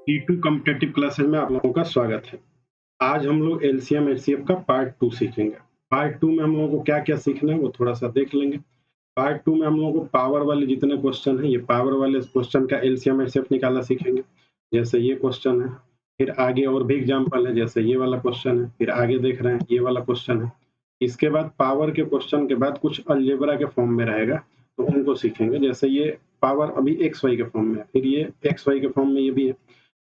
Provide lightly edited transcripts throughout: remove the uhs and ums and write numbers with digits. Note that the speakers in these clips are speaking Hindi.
T2 कॉम्पिटिटिव क्लासेस में आप लोगों का स्वागत है। आज हम लोग एलसीएम एचसीएफ का पार्ट 2 सीखेंगे। पार्ट 2 में हम लोगों को क्या-क्या सीखना है वो थोड़ा-सा देख लेंगे। पार्ट 2 में हम लोगों को पावर वाले जितने क्वेश्चन हैं, ये पावर वाले क्वेश्चन का एलसीएम एचसीएफ निकालना सीखेंगे। जैसे ये क्वेश्चन है, फिर आगे और भी एग्जांपल है, जैसे ये वाला क्वेश्चन है, फिर आगे देख रहे हैं ये वाला क्वेश्चन है। इसके बाद पावर के क्वेश्चन के बाद कुछ अलजेब्रा के फॉर्म में रहेगा, तो उनको सीखेंगे। जैसे ये पावर अभी एक्स वाई के फॉर्म में है, फिर ये एक्स वाई के फॉर्म में ये भी है।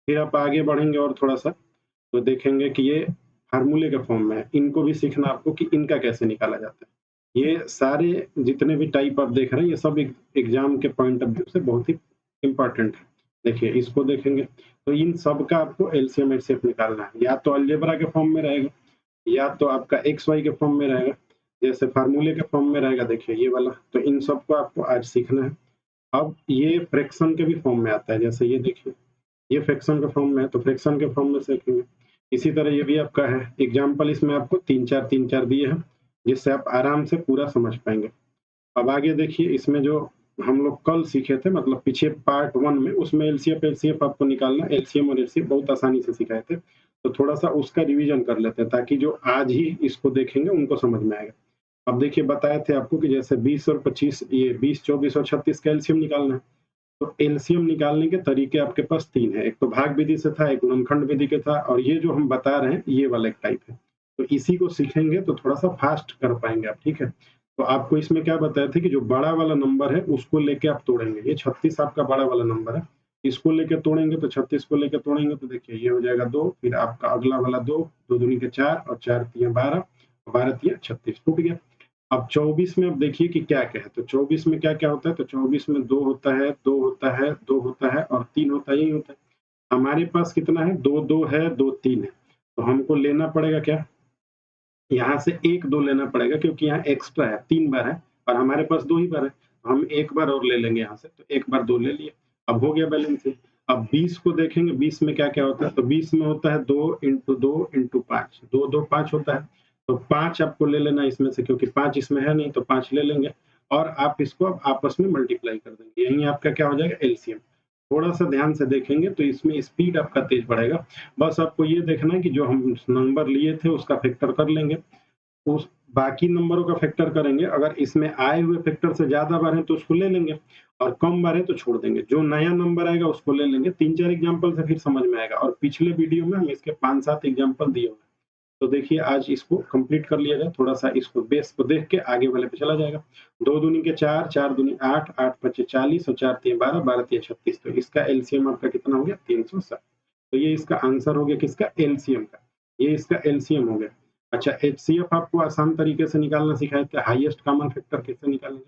फिर आप आगे बढ़ेंगे और थोड़ा-सा तो देखेंगे कि ये फ़ॉर्मूले के फॉर्म में है। इनको भी सीखना आपको कि इनका कैसे निकाला जाता है। ये सारे जितने भी टाइप आप देख रहे हैं, ये सब एग्ज़ाम के पॉइंट ऑफ व्यू से बहुत ही इम्पोर्टेंट है। देखिए, इसको देखेंगे, तो इन सब का आपको एलसीएम एचसीएफ निकालना है। या तो अलजेब्रा के फॉर्म में रहेगा, या तो आपका एक्स वाई के फॉर्म में रहेगा, जैसे फ़ॉर्मूले के फॉर्म में रहेगा, देखिए ये वाला। तो इन सबको आपको आज सीखना है। अब ये फ्रैक्शन के भी फॉर्म में आता है, जैसे ये देखिए, ये फ्रैक्शन के फॉर्म में है, तो फ्रैक्शन के फॉर्म में सीखेंगे। इसी तरह ये भी आपका है, एग्ज़ाम्पल इसमें आपको 3-4 दिए हैं, जिससे आप आराम से पूरा समझ पाएँगे। अब आगे देखिए, इसमें जो हम लोग कल सीखे थे, मतलब पीछे पार्ट 1 में, उसमें एलसीएफ आपको निकालना, एलसीएम और एचसीएफ बहुत आसानी से सिखाए थे। तो थोड़ा-सा उसका रिवीजन कर लेते हैं, ताकि जो आज ही इसको देखेंगे उनको समझ में आएगा। अब देखिए, बताए थे आपको कि जैसे 20 और 25, ये 20, 24 और 36 का एलसीएम निकालना है। तो एलसीएम निकालने के तरीके आपके पास 3 हैं। एक तो भाग विधि से था, एक गुणनखंड विधि के था, और ये जो हम बता रहे हैं, ये वाला एक टाइप है। तो इसी को सीखेंगे तो थोड़ा-सा फास्ट कर पाएँगे आप, ठीक है? तो आपको इसमें क्या बताए थे कि जो बड़ा वाला नंबर है, उसको लेके आप तोड़ेंगे। ये 36 आपका बड़ा वाला नंबर है। इसको लेके तोड़ेंगे तो 36 को लेके तोड़ेंगे तो देखिए ये हो जाएगा 2, फिर आपका अगला वाला 2, 2 दूनी के 4 और 4 तिया 12, 12 तिया 36, टूट गया। अब 24 में अब देखिए कि क्या-क्या है, तो 24 में क्या-क्या होता है, तो 24 में 2 होता है, 2 होता है, 2 होता है और 3 होता है, यही होता है। हमारे पास कितना है, 2, 2 है, 2, 3 है, तो हमको लेना पड़ेगा क्या, यहाँ से 1, 2 लेना पड़ेगा, क्योंकि यहाँ एक्स्ट्रा है, 3 बार है और हमारे पास 2 ही बार है, तो हम 1 बार और ले लेंगे यहाँ से, तो 1 बार 2 ले लिए। अब हो गया बैलेंस ये। अब 20 को देखेंगे, 20 में क्या-क्या होता है, तो 20 में होता है 2 इंटू 2 इंटू 5, 2, 2, 5 होता है, तो 5 आपको ले लेना है इसमें से, क्योंकि 5 इसमें है नहीं, तो 5 ले लेंगे और आप इसको अब आपस में मल्टीप्लाई कर देंगे। यही आपका क्या हो जाएगा, एलसीएम। थोड़ा-सा ध्यान से देखेंगे तो इसमें स्पीड आपका तेज बढ़ेगा। बस आपको ये देखना है कि जो हम नंबर लिए थे उसका फैक्टर कर लेंगे, उस बाकी नंबरों का फैक्टर करेंगे। अगर इसमें आए हुए फैक्टर से ज़्यादा बार है तो उसको ले लेंगे और कम बार है तो छोड़ देंगे। जो नया नंबर आएगा उसको ले लेंगे। 3-4 एग्ज़ाम्पल से फिर समझ में आएगा, और पिछले वीडियो में हम इसके 5-7 एग्ज़ाम्पल दिए हुए हैं। तो देखिए, आज इसको कंप्लीट कर लिया जाए, थोड़ा-सा इसको बेस को देख के आगे वाले पे चला जाएगा। 2 दूनी के 4, 4 दूनी 8, 8 पचे 40 और 4 तिया 12, 12 तिया 36, तो इसका एलसीएम आपका कितना हो गया, 360। तो ये इसका आंसर हो गया किसका, एलसीएम का। ये इसका एलसीएम हो गया। अच्छा, एचसीएफ आपको आसान तरीके से निकालना सिखाए थे, हाईएस्ट कॉमन फैक्टर कैसे निकालेंगे।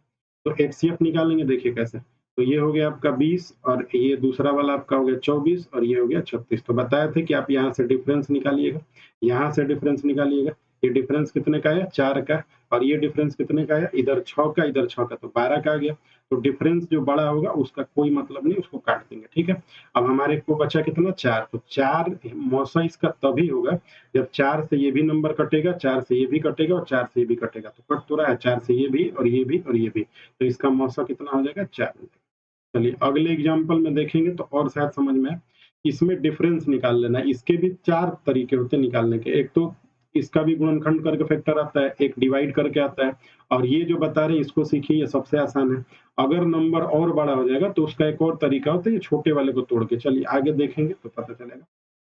तो एचसीएफ निकालेंगे, देखिए कैसे। तो ये हो गया आपका 20 और ये दूसरा वाला आपका हो गया 24 और ये हो गया 36। तो बताए थे कि आप यहाँ से डिफरेंस निकालिएगा, यहाँ से डिफरेंस निकालिएगा। ये डिफरेंस कितने का है, 4 का, और ये डिफरेंस कितने का है, इधर 6 का, इधर 6 का, तो 12 का आ गया। तो डिफरेंस जो बड़ा होगा उसका कोई मतलब नहीं, उसको काट देंगे, ठीक है। अब हमारे को बचा कितना, 4, तो 4 मौसा इसका तभी होगा जब 4 से ये भी नंबर कटेगा, 4 से ये भी कटेगा और 4 से ये भी कटेगा, तो कट तो रहा है 4 से ये भी और ये भी और ये भी, तो इसका मौसा कितना हो जाएगा, 4 हो जाएगा। चलिए अगले एग्जाम्पल में देखेंगे तो और शायद समझ में आए। इसमें डिफरेंस निकाल लेना है, इसके भी 4 तरीके होते हैं निकालने के। एक तो इसका भी गुणनखंड करके फैक्टर आता है, एक डिवाइड करके आता है, और ये जो बता रहे हैं इसको सीखिए, ये सबसे आसान है। अगर नंबर और बड़ा हो जाएगा तो उसका एक और तरीका होता है, ये छोटे वाले को तोड़ के। चलिए आगे देखेंगे तो पता चलेगा।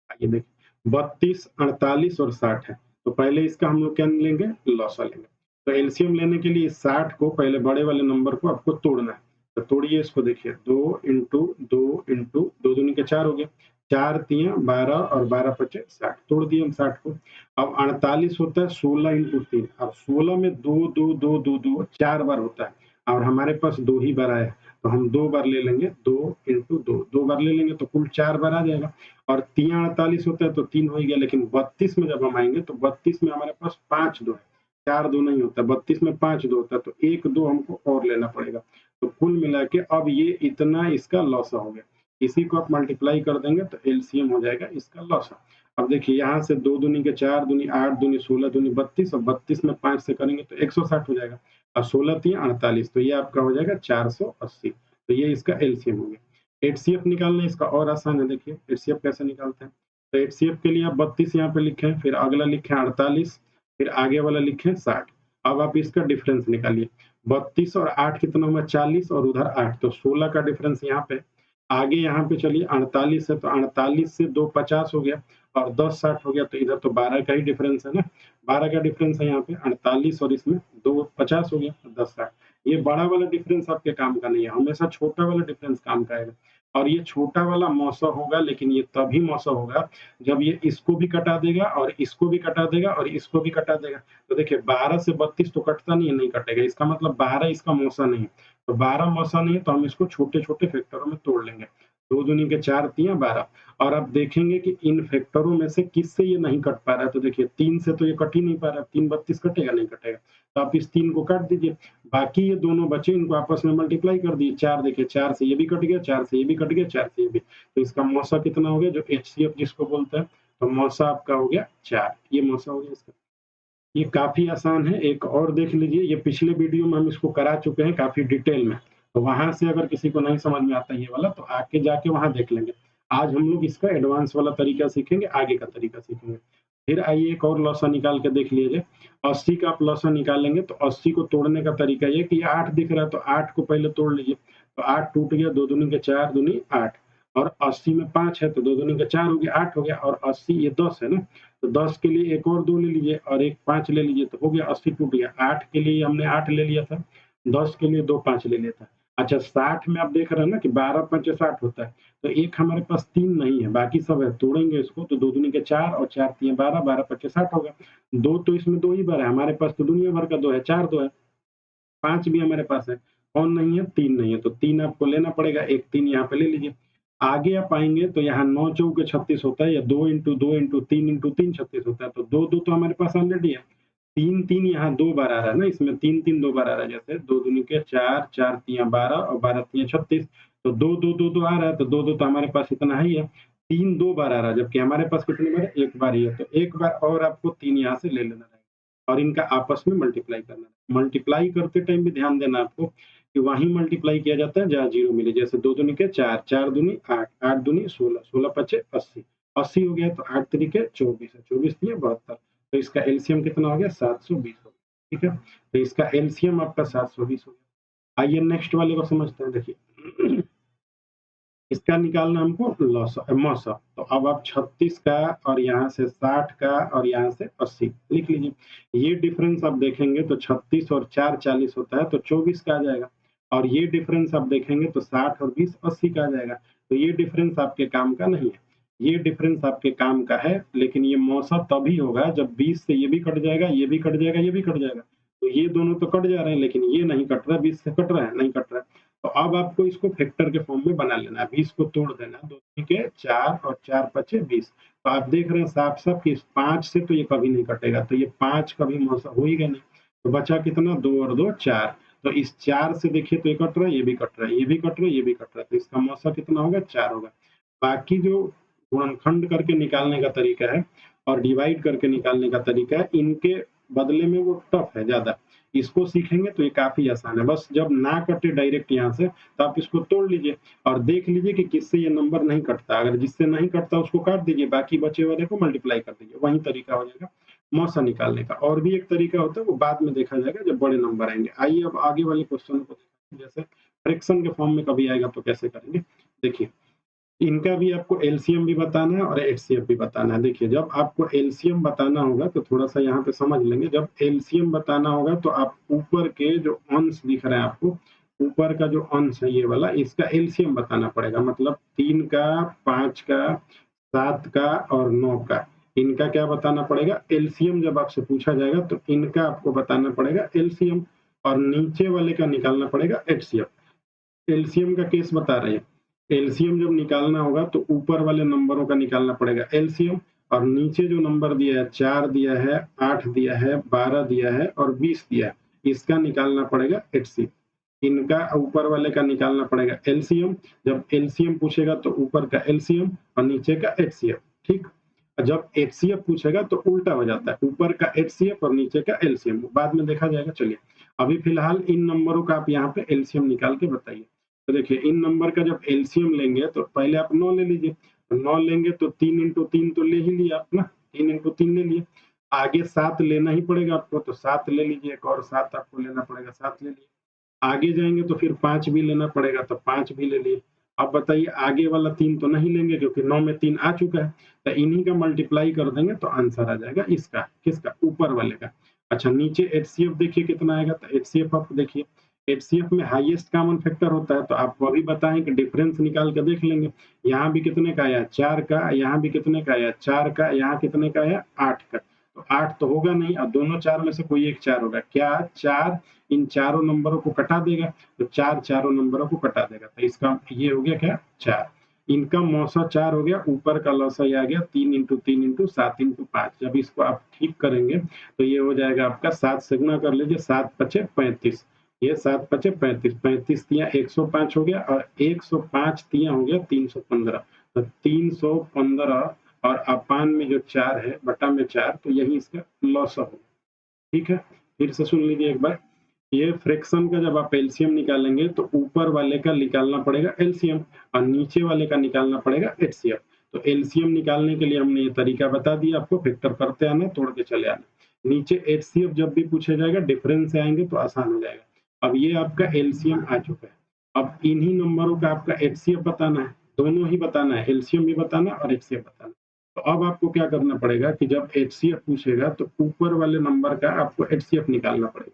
आइए देखिए, 32, 48 और 60 है, तो पहले इसका हम लोग क्या लेंगे, लॉसा लेंगे। तो एलसीएम लेने के लिए 60 को पहले बड़े वाले नंबर को आपको तोड़ना है। तो तोड़िए इसको, देखिए 2 इंटू 2 इंटू 2 दूनी के 4 हो गया, 4 तिया 12 और 12 पचे 60, तोड़ दिए हम 60 को। अब 48 होता है 16 इंटू 3, अब 16 में 2 2 2 2 2 4 बार होता है, और हमारे पास 2 ही बार आया है, तो हम 2 बार ले लेंगे, 2 इंटू 2, 2 बार ले लेंगे तो कुल 4 बार आ जाएगा। और तिया 48 होता है तो 3 हो ही गया, लेकिन 32 में जब हम आएंगे तो 32 में हमारे पास 5 2 है, 4 2 नहीं होता, 32 में 5 2 होता है, तो 1 2 हमको और लेना पड़ेगा। तो कुल मिला के अब ये इतना इसका लॉसा हो गया। इसी को आप मल्टीप्लाई कर देंगे तो एलसीएम हो जाएगा इसका लॉसा। अब देखिए, यहाँ से 2 दूनी के 4 दूनी 8 दूनी 16 दूनी 32, और 32 में 5 से करेंगे तो 160 हो जाएगा, और 16 तिया 48, तो ये आपका हो जाएगा 480। तो ये इसका एलसीएम हो गया। HCF निकालना इसका और आसान है, देखिए HCF कैसे निकालते हैं। तो HCF के लिए आप 32 यहाँ पे लिखे, फिर अगला लिखे 48, फिर आगे वाला लिखे 60। अब आप इसका डिफरेंस निकालिए, 32 और 8 कितना हुआ 40 और उधर 8, तो 16 का डिफरेंस यहाँ पे। आगे यहाँ पे चलिए 48 है, तो 48 से 2 50 हो गया और 10 60 हो गया, तो इधर तो 12 का ही डिफरेंस है ना, 12 का डिफरेंस है यहाँ पे 48 और इसमें 2 50 हो गया, 10 60। ये बड़ा वाला डिफरेंस आपके काम का नहीं है, हमेशा छोटा वाला डिफरेंस काम का आएगा। और ये छोटा वाला मौसा होगा, लेकिन ये तभी मौसा होगा जब ये इसको भी कटा देगा और इसको भी कटा देगा और इसको भी कटा देगा। तो देखिए 12 से 32 तो कटता नहीं है, नहीं कटेगा, इसका मतलब 12 इसका मौसा नहीं है। तो 12 मौसा नहीं है तो हम इसको छोटे-छोटे फैक्टरों में तोड़ लेंगे। 2 दूनी के 4 तियाँ 12, और आप देखेंगे कि इन फैक्टरों में से किससे ये नहीं कट पा रहा है। तो देखिए 3 से तो ये कट ही नहीं पा रहा है, 3 32 कटेगा नहीं कटेगा। तो आप इस 3 को काट दीजिए, बाकी ये दोनों बचे इनको आपस में मल्टीप्लाई कर दिए। 4 देखिए 4 से ये भी कट गया, 4 से ये भी कट गया, 4 से ये भी। तो इसका मौसा कितना हो गया, जो HCF जिसको बोलते हैं, तो मौसा आपका हो गया 4। ये मौसा हो गया इसका। ये काफ़ी आसान है, एक और देख लीजिए, ये पिछले वीडियो में हम इसको करा चुके हैं काफ़ी डिटेल में। तो वहाँ से अगर किसी को नहीं समझ में आता ये वाला तो आके जाके वहाँ देख लेंगे। आज हम लोग इसका एडवांस वाला तरीका सीखेंगे, आगे का तरीका सीखेंगे। फिर आइए एक और लॉसा निकाल के देख लीजिए। 80 का आप लॉसा निकालेंगे तो 80 को तोड़ने का तरीका ये कि 8 दिख रहा है तो 8 को पहले तोड़ लीजिए। तो 8 टूट गया, 2 दूनी के 4 दूनी 8, और 80 में 5 है तो 2 दूनी के 4 हो गया, 8 हो गया, और 80 ये 10 है ना, तो 10 के लिए एक और 2 ले लीजिए और एक 5 ले लीजिए, तो हो गया 80 टूट गया। 8 के लिए हमने 8 ले लिया था, 10 के लिए 2 5 ले लिया था। अच्छा 60 में आप देख रहे हैं ना कि 12 पंचे 60 होता है, तो एक हमारे पास 3 नहीं है, बाकी सब है, तोड़ेंगे इसको तो 2 दूनी के 4 और 4 तियाँ 12, 12 पच्चे 60 होगा। 2 तो इसमें 2 ही बार है, हमारे पास तो दुनिया भर का 2 है, 4 2 है, 5 भी हमारे पास है। कौन नहीं है? 3 नहीं है, तो 3 आपको लेना पड़ेगा, एक 3 यहाँ पे ले लीजिए। आगे आप आएँगे तो यहाँ 9 चौके 36 होता है, या 2 इंटू 2 इंटू 3 इंटू 3 36 होता है, तो 2-2 तो हमारे पास ऑलरेडी है। 3-3 यहाँ 2 बार आ रहा है ना, इसमें 3-3 2 बार आ रहा है, जैसे 2 दूनी के 4, 4 तियाँ 12 और 12 तियाँ 36, तो 2-2 2-2 आ रहा है, तो 2-2 तो हमारे पास इतना ही है। 3 2 बार आ रहा है, जबकि हमारे पास कितनी बार है? 1 बार ही है, तो 1 बार और आपको 3 यहाँ से ले लेना है और इनका आपस में मल्टीप्लाई करना है। मल्टीप्लाई करते टाइम भी ध्यान देना आपको कि वहीं मल्टीप्लाई किया जाता है जहाँ 0 मिले, जैसे 2 दूनी के 4, 4 दूनी 8, 8 दूनी 16, 16 पचे 80, 80 हो गया, तो 8 तरीके 24 है, 24 तियाँ 72, तो इसका एलसीएम कितना हो गया? 720 हो गया, ठीक है? तो इसका एलसीएम आपका 720 हो गया। आइए नेक्स्ट वाले को समझते हैं, देखिए। इसका निकालना हमको मौसा, तो अब आप 36 का और यहाँ से 60 का और यहाँ से 80 लिख लीजिए। ये डिफरेंस आप देखेंगे तो 36 और 4 40 होता है, तो 24 का आ जाएगा, और ये डिफरेंस आप देखेंगे तो 60 और 20 80 का आ जाएगा। तो ये डिफरेंस आपके काम का नहीं है, ये डिफरेंस आपके काम का है, लेकिन ये मौसा तभी होगा जब 20 से ये भी कट जाएगा, ये भी कट जाएगा, ये भी कट जाएगा। तो ये दोनों तो कट जा रहे हैं, लेकिन ये नहीं कट रहा है, 20 से कट रहा है, नहीं कट रहा है। तो अब आपको इसको फैक्टर के फॉर्म में बना लेना है, 20 को तोड़ देना है, 2 के 4 और 4 पचे 20। तो आप देख रहे हैं साफ-साफ कि इस 5 से तो ये कभी नहीं कटेगा, तो ये 5 कभी मौसा हो ही गया नहीं। तो बचा कितना? 2 और 2 4। तो इस 4 से देखिए तो ये कट रहा है, ये भी कट रहा है, ये भी कट रहा है, ये भी कट रहा है, तो इसका मौसा कितना होगा? 4 होगा। बाकी जो गुणनखंड करके निकालने का तरीका है और डिवाइड करके निकालने का तरीका है, इनके बदले में वो टफ है ज़्यादा। इसको सीखेंगे तो ये काफ़ी आसान है, बस जब ना कटे डायरेक्ट यहाँ से, तो आप इसको तोड़ लीजिए और देख लीजिए कि किससे ये नंबर नहीं कटता। अगर जिससे नहीं कटता उसको काट दीजिए, बाकी बचे वाले को मल्टीप्लाई कर दीजिए, वही तरीका हो जाएगा मौसा निकालने का। और भी एक तरीका होता है, वो बाद में देखा जाएगा जब बड़े नंबर आएँगे। आइए अब आगे वाले क्वेश्चन को देखते हैं, जैसे फ्रैक्शन के फॉर्म में कभी आएगा तो कैसे करेंगे? देखिए, इनका भी आपको एलसीएम भी बताना है और एचसीएफ भी बताना है। देखिए, जब आपको एलसीएम बताना होगा तो थोड़ा-सा यहाँ पे समझ लेंगे। जब एलसीएम बताना होगा तो आप ऊपर के जो अंश दिख रहे हैं आपको, ऊपर का जो अंश है ये वाला, इसका एलसीएम बताना पड़ेगा। मतलब 3 का, 5 का, 7 का और 9 का, इनका क्या बताना पड़ेगा? एलसीएम जब आपसे पूछा जाएगा तो इनका आपको बताना पड़ेगा एलसीएम, और नीचे वाले का निकालना पड़ेगा एचसीएफ। एलसीएम का केस बता रहे हैं। एलसीएम जब निकालना होगा तो ऊपर वाले नंबरों का निकालना पड़ेगा एलसीएम, और नीचे जो नंबर दिया है, 4 दिया है, 8 दिया है, 12 दिया है और 20 दिया है, इसका निकालना पड़ेगा एचसीएफ। इनका ऊपर वाले का निकालना पड़ेगा एलसीएम। जब एलसीएम पूछेगा तो ऊपर का एलसीएम और नीचे का एचसीएफ, ठीक? जब एचसीएफ पूछेगा तो उल्टा हो जाता है, ऊपर का एचसीएफ और नीचे का एलसीएम, बाद में देखा जाएगा। चलिए, अभी फिलहाल इन नंबरों का आप यहाँ पे एलसीएम निकाल के बताइए। तो देखिए इन नंबर का जब एलसीएम लेंगे तो पहले आप 9 ले लीजिए, तो 9 लेंगे तो 3 इंटू 3 तो ले ही लिया आप ना, 3 इंटू 3 ले लिए। आगे 7 लेना ही पड़ेगा आपको, तो 7 ले लीजिए, एक और 7 आपको लेना पड़ेगा, 7 ले लिए। आगे जाएंगे तो फिर 5 भी लेना पड़ेगा, तो 5 भी ले लिए। अब बताइए आगे वाला 3 तो नहीं लेंगे क्योंकि 9 में 3 आ चुका है, तो इन्हीं का मल्टीप्लाई कर देंगे तो आंसर आ जाएगा इसका, किसका, ऊपर वाले का। अच्छा नीचे एचसीएफ देखिए कितना आएगा, तो एचसीएफ आप देखिए, एचसीएफ में हाईएस्ट कॉमन फैक्टर होता है, तो आप वो भी बताएं कि डिफरेंस निकाल के देख लेंगे। यहाँ भी कितने का आया, 4 का, यहाँ भी कितने का आया, 4 का, यहाँ कितने का आया, 8 का। तो 8 तो होगा नहीं, और दोनों 4 में से कोई एक 4 होगा, क्या 4 इन चारों नंबरों को कटा देगा, तो 4 चारों नंबरों को कटा देगा, तो इसका ये हो गया क्या, 4। इनका मौसा 4 हो गया, ऊपर का लौसा आ गया 3 इंटू 3 इंटू 7 इंटू 5। जब इसको आप ठीक करेंगे तो ये हो जाएगा आपका, 7 से गुना कर लीजिए, 7 पचे 35, ये 7 पचे 35, 35 तिया 105 हो गया, और 105 तिया हो गया 315, तो 315 और अपान में जो 4 है, बटा में 4, तो यही इसका लौसा होगा। ठीक है, फिर से सुन लीजिए एक बार, ये फ्रैक्शन का जब आप एलसीएम निकालेंगे तो ऊपर वाले का निकालना पड़ेगा एलसीएम, और नीचे वाले का निकालना पड़ेगा एचसीएफ। तो एलसीएम निकालने के लिए हमने ये तरीका बता दिया आपको, फैक्टर करते आना, तोड़ के चले आना। नीचे एचसीएफ जब भी पूछा जाएगा डिफरेंस से आएंगे तो आसान हो जाएगा। अब ये आपका एलसीएम आ चुका है, अब इन्हीं नंबरों का आपका एचसीएफ बताना है, दोनों ही बताना है, एलसीएम भी बताना और एचसीएफ बताना है। तो अब आपको क्या करना पड़ेगा कि जब एचसीएफ पूछेगा तो ऊपर वाले नंबर का आपको एचसीएफ निकालना पड़ेगा।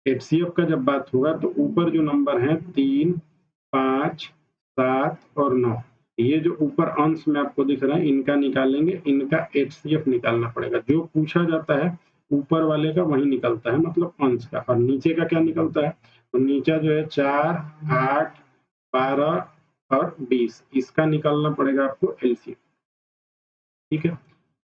एचसीएफ का जब बात होगा तो ऊपर जो नंबर है 3, 5, 7 और 9, ये जो ऊपर अंश में आपको दिख रहा है इनका निकालेंगे, इनका एचसीएफ निकालना पड़ेगा। जो पूछा जाता है ऊपर वाले का वही निकलता है, मतलब अंश का। और नीचे का क्या निकलता है, तो नीचे जो है 4, 8, 12 और 20, इसका निकालना पड़ेगा आपको एलसीएम। ठीक है,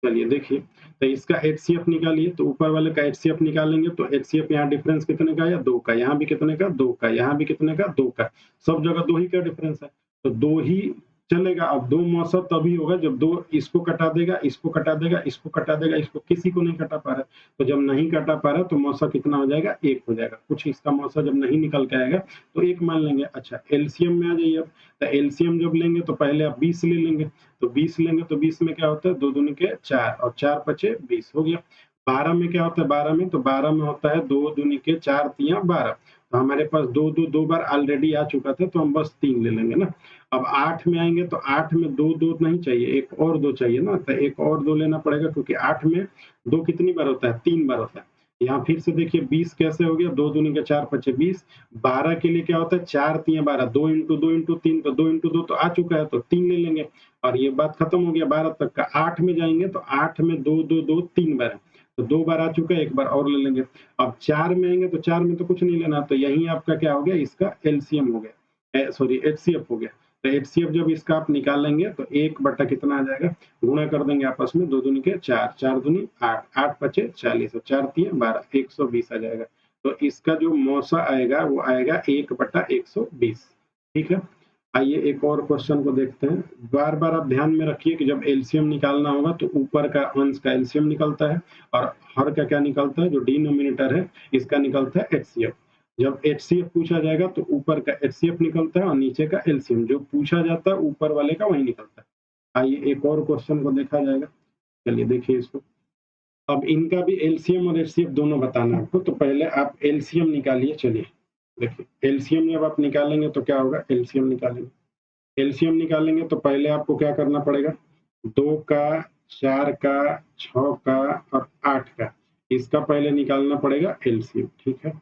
चलिए देखिए, तो इसका एचसीएफ निकालिए, तो ऊपर वाले का एचसीएफ निकालेंगे तो एचसीएफ यहाँ डिफरेंस कितने का है, 2 का, यहाँ भी कितने का, 2 का, यहाँ भी कितने का, 2 का, सब जगह 2 ही का डिफरेंस है, तो 2 ही चलेगा। अब 2 मौसा तभी होगा जब 2 इसको कटा देगा, इसको कटा देगा, इसको कटा देगा, इसको किसी को नहीं कटा पा रहा है, तो जब नहीं कटा पा रहा तो मौसा कितना हो जाएगा, 1 हो जाएगा। कुछ इसका मौसा जब नहीं निकल के आएगा तो 1 मान लेंगे। अच्छा एलसीएम में आ जाइए अब, तो एलसीएम जब लेंगे तो पहले आप 20 ले लेंगे, तो 20 लेंगे तो 20 में क्या होता है, 2 दूनी के 4 और 4 पचे 20 हो गया। 12 में क्या होता है, 12 में, तो 12 में होता है 2 दूनी के 4 तिया 12, तो हमारे पास 2 2 2 बार ऑलरेडी आ चुका था, तो हम बस 3 ले लेंगे ना। अब 8 में आएंगे तो 8 में 2 2 नहीं चाहिए, एक और 2 चाहिए ना, तो एक और 2 लेना पड़ेगा, क्योंकि 8 में 2 कितनी बार होता है, 3 बार होता है। यहाँ फिर से देखिए 20 कैसे हो गया, 2 दूनी के 4 पचे 20, 12 के लिए क्या होता है, 4 तिया 12, 2 इंटू 2 इंटू 3, तो 2 इंटू 2 तो आ चुका है, तो 3 ले लेंगे, और ये बात खत्म हो गया 12 तक का। 8 में जाएंगे तो 8 में 2 2 2 3 बार है, तो 2 बार आ चुका है, एक बार और ले लेंगे। अब 4 में आएंगे तो 4 में तो कुछ नहीं लेना, तो यही आपका क्या हो गया, इसका एलसीएम हो गया, सॉरी एचसीएफ हो गया। तो एचसीएफ जब इसका आप निकालेंगे तो 1 बटा कितना आ जाएगा, गुणा कर देंगे आपस में, 2 दूनी के 4, 4 दूनी 8, 8 पचे 40 और 4 तिया 12, 120 आ जाएगा। तो इसका जो मौसा आएगा वो आएगा 1 बटा 120। ठीक है, आइए एक और क्वेश्चन को देखते हैं। बार बार आप ध्यान में रखिए कि जब एलसीएम निकालना होगा तो ऊपर का अंश का एलसीएम निकलता है, और हर का क्या निकलता है, जो डिनोमिनेटर है इसका निकलता है एचसीएफ। जब एचसीएफ पूछा जाएगा तो ऊपर का एचसीएफ निकलता है और नीचे का एलसीएम, जो पूछा जाता है ऊपर वाले का वही निकलता है। आइए एक और क्वेश्चन को देखा जाएगा, चलिए देखिए इसको। अब इनका भी एलसीएम और एचसीएफ दोनों बताना है आपको, तो पहले आप एलसीएम निकालिए। चलिए देखिए, एलसीएम जब आप निकालेंगे तो क्या होगा, एलसीएम निकालेंगे, एलसीएम निकालेंगे तो पहले आपको क्या करना पड़ेगा, 2 का, 4 का, 6 का और 8 का, इसका पहले निकालना पड़ेगा एलसीएम। ठीक है,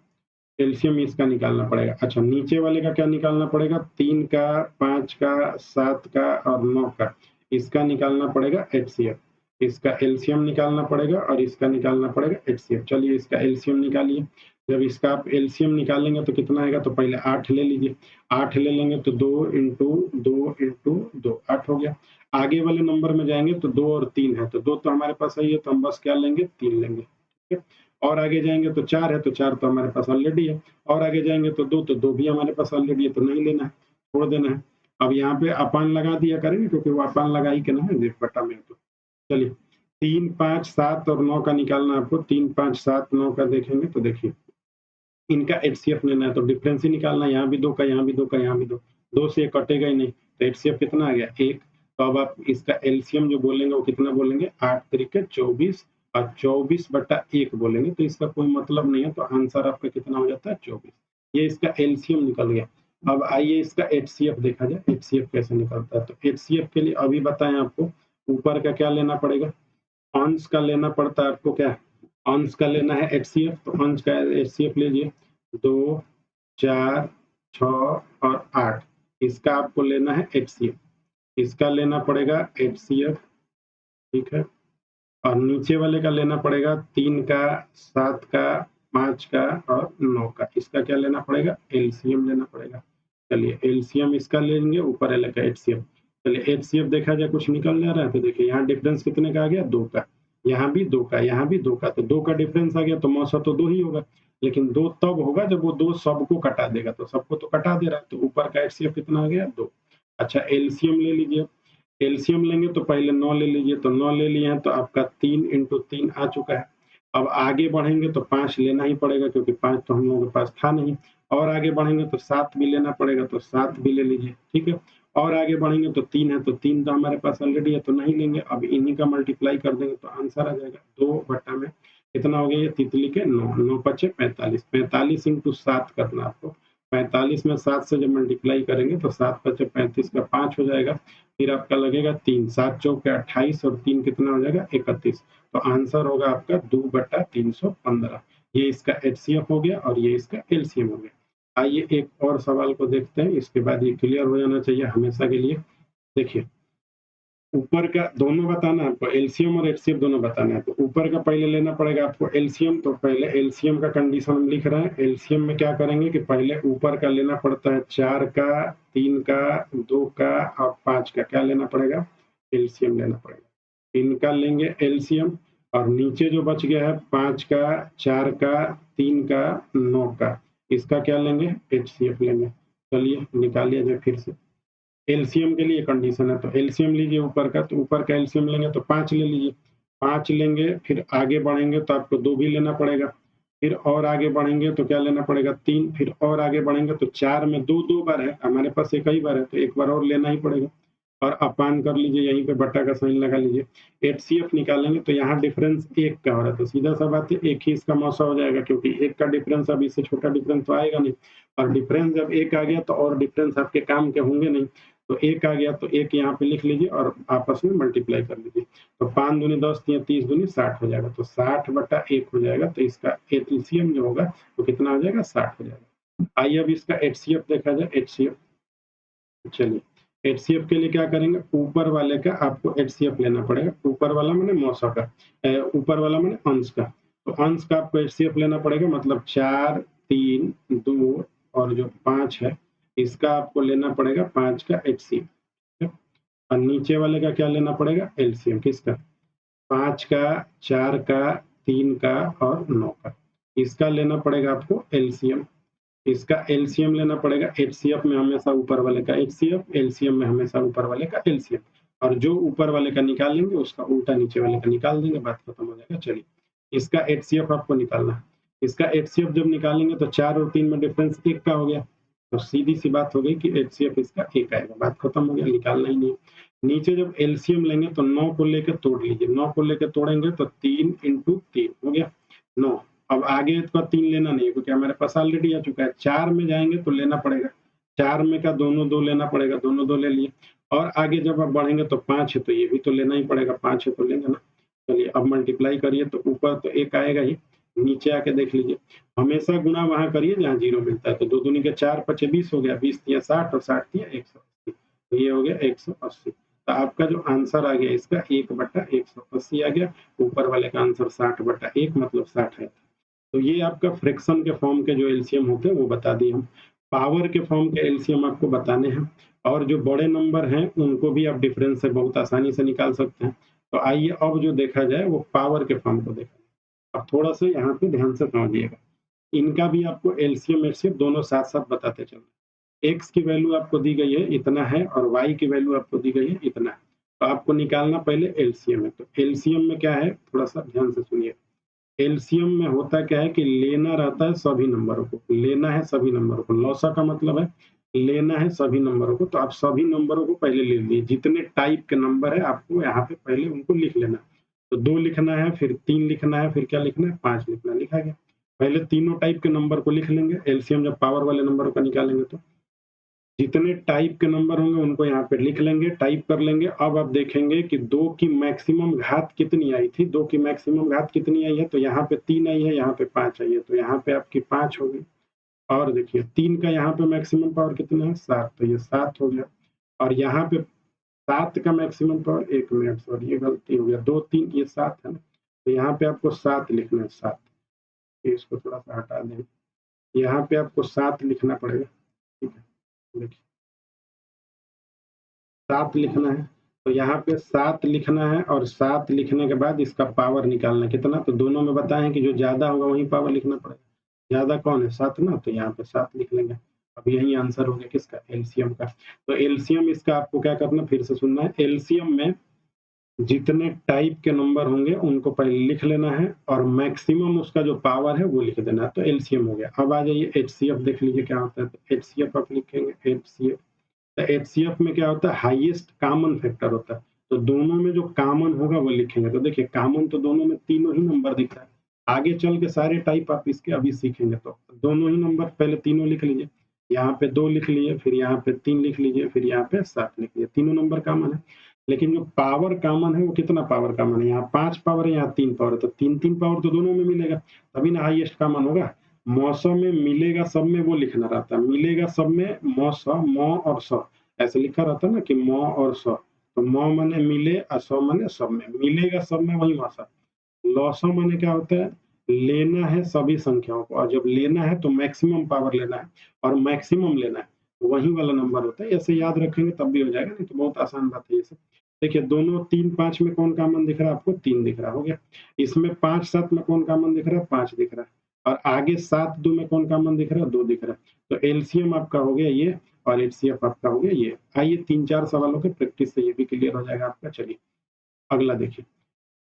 एलसीएम इसका निकालना पड़ेगा। अच्छा नीचे वाले का क्या निकालना पड़ेगा, 3 का, 5 का, 7 का और 9 का, इसका निकालना पड़ेगा एचसीएफ। इसका एलसीएम निकालना पड़ेगा और इसका निकालना पड़ेगा एचसीएफ। चलिए इसका एलसीएम निकालिए। जब इसका आप एलसीएम निकालेंगे तो कितना आएगा, तो पहले 8 ले लीजिए, 8 ले लेंगे तो 2 इंटू 2 इंटू 2, 8 हो गया। आगे वाले नंबर में जाएंगे तो 2 और 3 है, तो 2 तो हमारे पास है, तो हम बस क्या लेंगे, 3 लेंगे। ठीक है, और आगे जाएंगे तो 4 है, तो 4 तो हमारे पास ऑलरेडी है, और आगे जाएंगे तो 2, तो 2 भी हमारे पास ऑलरेडी है, तो नहीं लेना है, छोड़ देना है। अब यहाँ पे अपान लगा दिया करेंगे, क्योंकि वो अपान लगा ही के ना है बटा में, तो चलिए 3, 5, 7 और 9 का निकालना आपको। 3, 5, 7, 9 का देखेंगे तो देखिए इनका एचसीएफ लेना है, तो डिफरेंस ही निकालना है, यहाँ भी 2 का, यहाँ भी 2 का, यहाँ भी 2, 2 से ये कटेगा ही नहीं, तो एचसीएफ कितना आ गया 1। तो अब आप इसका एलसीएम जो बोलेंगे वो कितना बोलेंगे 8 तरीके 24 और 24/1 बोलेंगे, तो इसका कोई मतलब नहीं है, तो आंसर आपका कितना हो जाता है 24। ये इसका एलसीएम निकल गया। अब आइए इसका एचसीएफ देखा जाए, एचसीएफ कैसे निकलता है। तो एचसीएफ के लिए अभी बताएं आपको ऊपर का क्या लेना पड़ेगा, अंश का लेना पड़ता है आपको, क्या अंश का लेना है एचसीएफ, तो अंश का एचसीएफ लीजिए 2, 4, 6 और 8, इसका आपको लेना है एचसीएफ, इसका लेना पड़ेगा एचसीएफ, ठीक है। और नीचे वाले का लेना पड़ेगा 3 का, 7 का, 5 का और 9 का, इसका क्या लेना पड़ेगा एलसीएम लेना पड़ेगा। चलिए एलसीएम इसका लेंगे, ऊपर वाले का एचसीएफ। चलिए एचसीएफ देखा जाए कुछ निकल जा रहा है, तो देखिए यहाँ डिफरेंस कितने का आ गया 2 का, यहाँ भी 2 का, यहाँ भी 2 का, तो 2 का डिफरेंस आ गया, तो मौसा तो 2 ही होगा, लेकिन 2 तब होगा जब वो 2 सबको कटा देगा, तो सबको तो कटा दे रहा है, तो ऊपर का एचसीएफ कितना आ गया 2। अच्छा एलसीएम ले लीजिए, एलसीएम लेंगे तो पहले 9 ले लीजिए, तो 9 ले लिए हैं तो आपका 3 × 3 आ चुका है। अब आगे बढ़ेंगे तो 5 लेना ही पड़ेगा, क्योंकि 5 तो हम लोगों के पास था नहीं, और आगे बढ़ेंगे तो 7 भी लेना पड़ेगा, तो 7 भी ले लीजिए, ठीक है। और आगे बढ़ेंगे तो 3 है, तो 3 तो हमारे पास ऑलरेडी है, तो नहीं लेंगे, अब इन्हीं का मल्टीप्लाई कर देंगे तो आंसर आ जाएगा 2 में कितना हो गया, ये तितली के 9, 9 5 45, 45 × 7 करना आपको, 45 में 7 से जब मल्टीप्लाई करेंगे तो 7 5 35 का 5 हो जाएगा, फिर आपका लगेगा 3, 7 चौके 28 और 3 कितना हो जाएगा 31, तो आंसर होगा आपका 2/315। ये इसका एचसीएफ हो गया और ये इसका एलसीएम हो गया। आइए एक और सवाल को देखते हैं, इसके बाद ये क्लियर हो जाना चाहिए हमेशा के लिए। देखिए ऊपर का दोनों बताना है आपको, एलसीएम और एचसीएफ दोनों बताना है, तो ऊपर का पहले लेना पड़ेगा आपको एलसीएम, तो पहले एलसीएम का कंडीशन हम लिख रहे हैं। एलसीएम में क्या करेंगे कि पहले ऊपर का लेना पड़ता है 4 का, 3 का, 2 का और 5 का, क्या लेना पड़ेगा एलसीएम लेना पड़ेगा, इनका लेंगे एलसीएम, और नीचे जो बच गया है 5 का, 4 का, 3 का, 9 का, इसका क्या लेंगे एचसीएफ लेंगे। चलिए निकालिए जाए फिर से, एलसीएम के लिए कंडीशन है, तो एलसीएम लीजिए ऊपर का, तो ऊपर का एलसीएम लेंगे तो 5 ले लीजिए, 5 लेंगे, फिर आगे बढ़ेंगे तो आपको 2 भी लेना पड़ेगा, फिर और आगे बढ़ेंगे तो क्या लेना पड़ेगा 3, फिर और आगे बढ़ेंगे तो 4 में 2 2 बार है, हमारे पास एक ही बार है, तो एक बार और लेना ही पड़ेगा, और अपान कर लीजिए, यहीं पे बट्टा का साइन लगा लीजिए। एचसीएफ निकालेंगे तो यहाँ डिफरेंस 1 का हो रहा है, तो सीधा सा बात है 1 ही इसका मौसा हो जाएगा, क्योंकि 1 का डिफरेंस अब इससे छोटा डिफरेंस तो आएगा नहीं, और डिफरेंस जब 1 आ गया तो और डिफरेंस आपके काम के होंगे नहीं, तो 1 आ गया तो 1 यहाँ पे लिख लीजिए और आपस में मल्टीप्लाई कर लीजिए, तो 5 दूनी 10, 30 दूनी 60 हो जाएगा, तो 60/1 हो जाएगा, तो इसका एलसीएम जो होगा वो कितना हो जाएगा 60 हो जाएगा। आइए अब इसका एचसीएफ देखा जाए, एचसीएफ, चलिए एचसीएफ के लिए क्या करेंगे, ऊपर वाले का आपको एचसीएफ लेना पड़ेगा, ऊपर वाला माने मौसा का, ऊपर वाला माने अंश का, तो अंश का आपको एचसीएफ लेना पड़ेगा, मतलब 4, 3, 2 और जो 5 है इसका आपको लेना पड़ेगा 5 का एचसीएफ, और नीचे वाले का क्या लेना पड़ेगा एलसीएम, किसका 5 का, 4 का, 3 का और 9 का, इसका लेना पड़ेगा आपको एलसीएम, इसका एलसीएम लेना पड़ेगा, एचसीएफ में हमेशा ऊपर वाले का एचसीएफ, एलसीएम में हमेशा ऊपर वाले का एलसीएम, और जो ऊपर वाले का निकाल लेंगे उसका उल्टा नीचे वाले का निकाल देंगे, बात खत्म हो जाएगा। चलिए इसका एचसीएफ आपको निकालना है, इसका एचसीएफ जब निकालेंगे तो 4 और 3 में डिफरेंस 1 का हो गया, तो सीधी सी बात हो गई कि एचसीएफ इसका 1 आएगा, बात खत्म हो गया, निकालना ही नहीं। नीचे जब एलसीएम लेंगे तो 9 को लेकर तोड़ लीजिए, 9 को लेकर तोड़ेंगे तो 3 × 3 हो गया 9, अब आगे का 3 लेना नहीं है क्योंकि हमारे पास ऑलरेडी आ चुका है, 4 में जाएंगे तो लेना पड़ेगा, 4 में का दोनों 2 लेना पड़ेगा, दोनों 2 ले लिए, और आगे जब आप बढ़ेंगे तो 5 है तो ये भी तो लेना ही पड़ेगा, 5 है तो लेंगे ना। चलिए अब मल्टीप्लाई करिए तो ऊपर तो 1 आएगा ही, नीचे आके देख लीजिए, हमेशा गुणा वहां करिए जहाँ 0 मिलता है, तो 2 दूनी के 4 5 20 हो गया, 20 तिया 60 और 60 तिया 180, तो ये हो गया 180, तो आपका जो आंसर आ गया इसका 1/180 आ गया, ऊपर वाले का आंसर 60/1 मतलब 60 है। तो ये आपका फ्रैक्शन के फॉर्म के जो एलसीएम होते हैं वो बता दिए हम। पावर के फॉर्म के एलसीएम आपको बताने हैं, और जो बड़े नंबर हैं उनको भी आप डिफरेंस से बहुत आसानी से निकाल सकते हैं। तो आइए अब जो देखा जाए वो पावर के फॉर्म को देखा जाए। अब थोड़ा सा यहाँ पे ध्यान से समझिएगा, इनका भी आपको एलसीएम एचसीएफ दोनों साथ साथ बताते चलना। एक्स की वैल्यू आपको दी गई है इतना है, और वाई की वैल्यू आपको दी गई है इतना है, तो आपको निकालना पहले एलसीएम है। तो एलसीएम में क्या है, थोड़ा सा ध्यान से सुनिए। एलसीएम में होता क्या है कि लेना रहता है सभी नंबरों को, लेना है सभी नंबरों को, लौसा का मतलब है लेना है सभी नंबरों को, तो आप सभी नंबरों को पहले ले लीजिए। जितने टाइप के नंबर है आपको यहाँ पे पहले उनको लिख लेना। तो 2 लिखना है, फिर 3 लिखना है, फिर क्या लिखना है 5 लिखना है, लिखा गया। पहले तीनों टाइप के नंबर को लिख लेंगे, एलसीएम जब पावर वाले नंबरों का निकालेंगे तो। जितने टाइप के नंबर होंगे उनको यहाँ पे लिख लेंगे, टाइप कर लेंगे। अब आप देखेंगे कि 2 की मैक्सिमम घात कितनी आई थी, 2 की मैक्सिमम घात कितनी आई है, तो यहाँ पे 3 आई है, यहाँ पे 5 आई है, तो यहाँ पे आपकी 5 होगी। और देखिए 3 का यहाँ पे मैक्सिमम पावर कितना है 7, तो ये 7 हो गया। और यहाँ पे 7 का मैक्सिमम पावर, 1 मिनट सॉरी ये गलती हो गया, 2 3 ये 7 है ना, तो यहाँ पे आपको 7 लिखना है 7। इसको थोड़ा सा हटा दें, यहाँ पे आपको 7 लिखना पड़ेगा, ठीक है। देखिए 7 लिखना है, तो यहाँ पे 7 लिखना है और 7 लिखने के बाद इसका पावर निकालना है कितना, तो दोनों में बताएं कि जो ज्यादा होगा वही पावर लिखना पड़ेगा। ज्यादा कौन है 7 ना, तो यहाँ पे 7 लिख लेंगे। अब यही आंसर हो गया किसका, एलसीएम का। तो एलसीएम इसका आपको क्या करना, फिर से सुनना है। एलसीएम में जितने टाइप के नंबर होंगे उनको पहले लिख लेना है और मैक्सिमम उसका जो पावर है वो लिख देना है, तो एलसीएम हो गया। अब आ जाइए एचसीएफ देख लीजिए क्या होता है। तो एचसीएफ आप लिखेंगे, एचसीएफ, तो एचसीएफ में क्या होता है, हाईएस्ट कॉमन फैक्टर होता है। तो दोनों में जो कॉमन होगा वो लिखेंगे। तो देखिए कॉमन तो दोनों में तीनों ही नंबर दिख रहा है। आगे चल के सारे टाइप आप इसके अभी सीखेंगे, तो दोनों ही नंबर पहले तीनों लिख लीजिए। यहाँ पे 2 लिख लीजिए, फिर यहाँ पे 3 लिख लीजिए, फिर यहाँ पे 7 लिख लीजिए। तीनों नंबर कॉमन है, लेकिन जो पावर कॉमन है वो कितना पावर कॉमन है, यहाँ 5 पावर है, यहाँ 3 पावर है, तो 3-3 पावर तो दोनों में मिलेगा, तभी ना हाईएस्ट कॉमन होगा। मौसम में मिलेगा सब में वो लिखना रहता है, मिलेगा सब में मौ और स ऐसे लिखा रहता है ना कि म और स, तो म माने मिले और स माने सब में, मिलेगा सब में वही मौसम। लौसा माने क्या होता है, लेना है सभी संख्याओं को, और जब लेना है तो मैक्सिमम पावर लेना है और मैक्सिमम लेना है, वही वाला नंबर होता है। ऐसे याद रखेंगे तब भी हो जाएगा, नहीं तो बहुत आसान बात है ये सब। देखिए दोनों 3-5 में कौन कॉमन दिख रहा है आपको, 3 दिख रहा हो गया। इसमें 5-7 में कौन कॉमन दिख रहा है, 5 दिख रहा है। और आगे 7-2 में कौन कॉमन दिख रहा है, 2 दिख रहा है। तो एलसीएम आपका हो गया ये और एचसीएफ आपका हो गया ये। आइए 3-4 सवालों के प्रैक्टिस से ये भी क्लियर हो जाएगा आपका। चलिए अगला देखिए।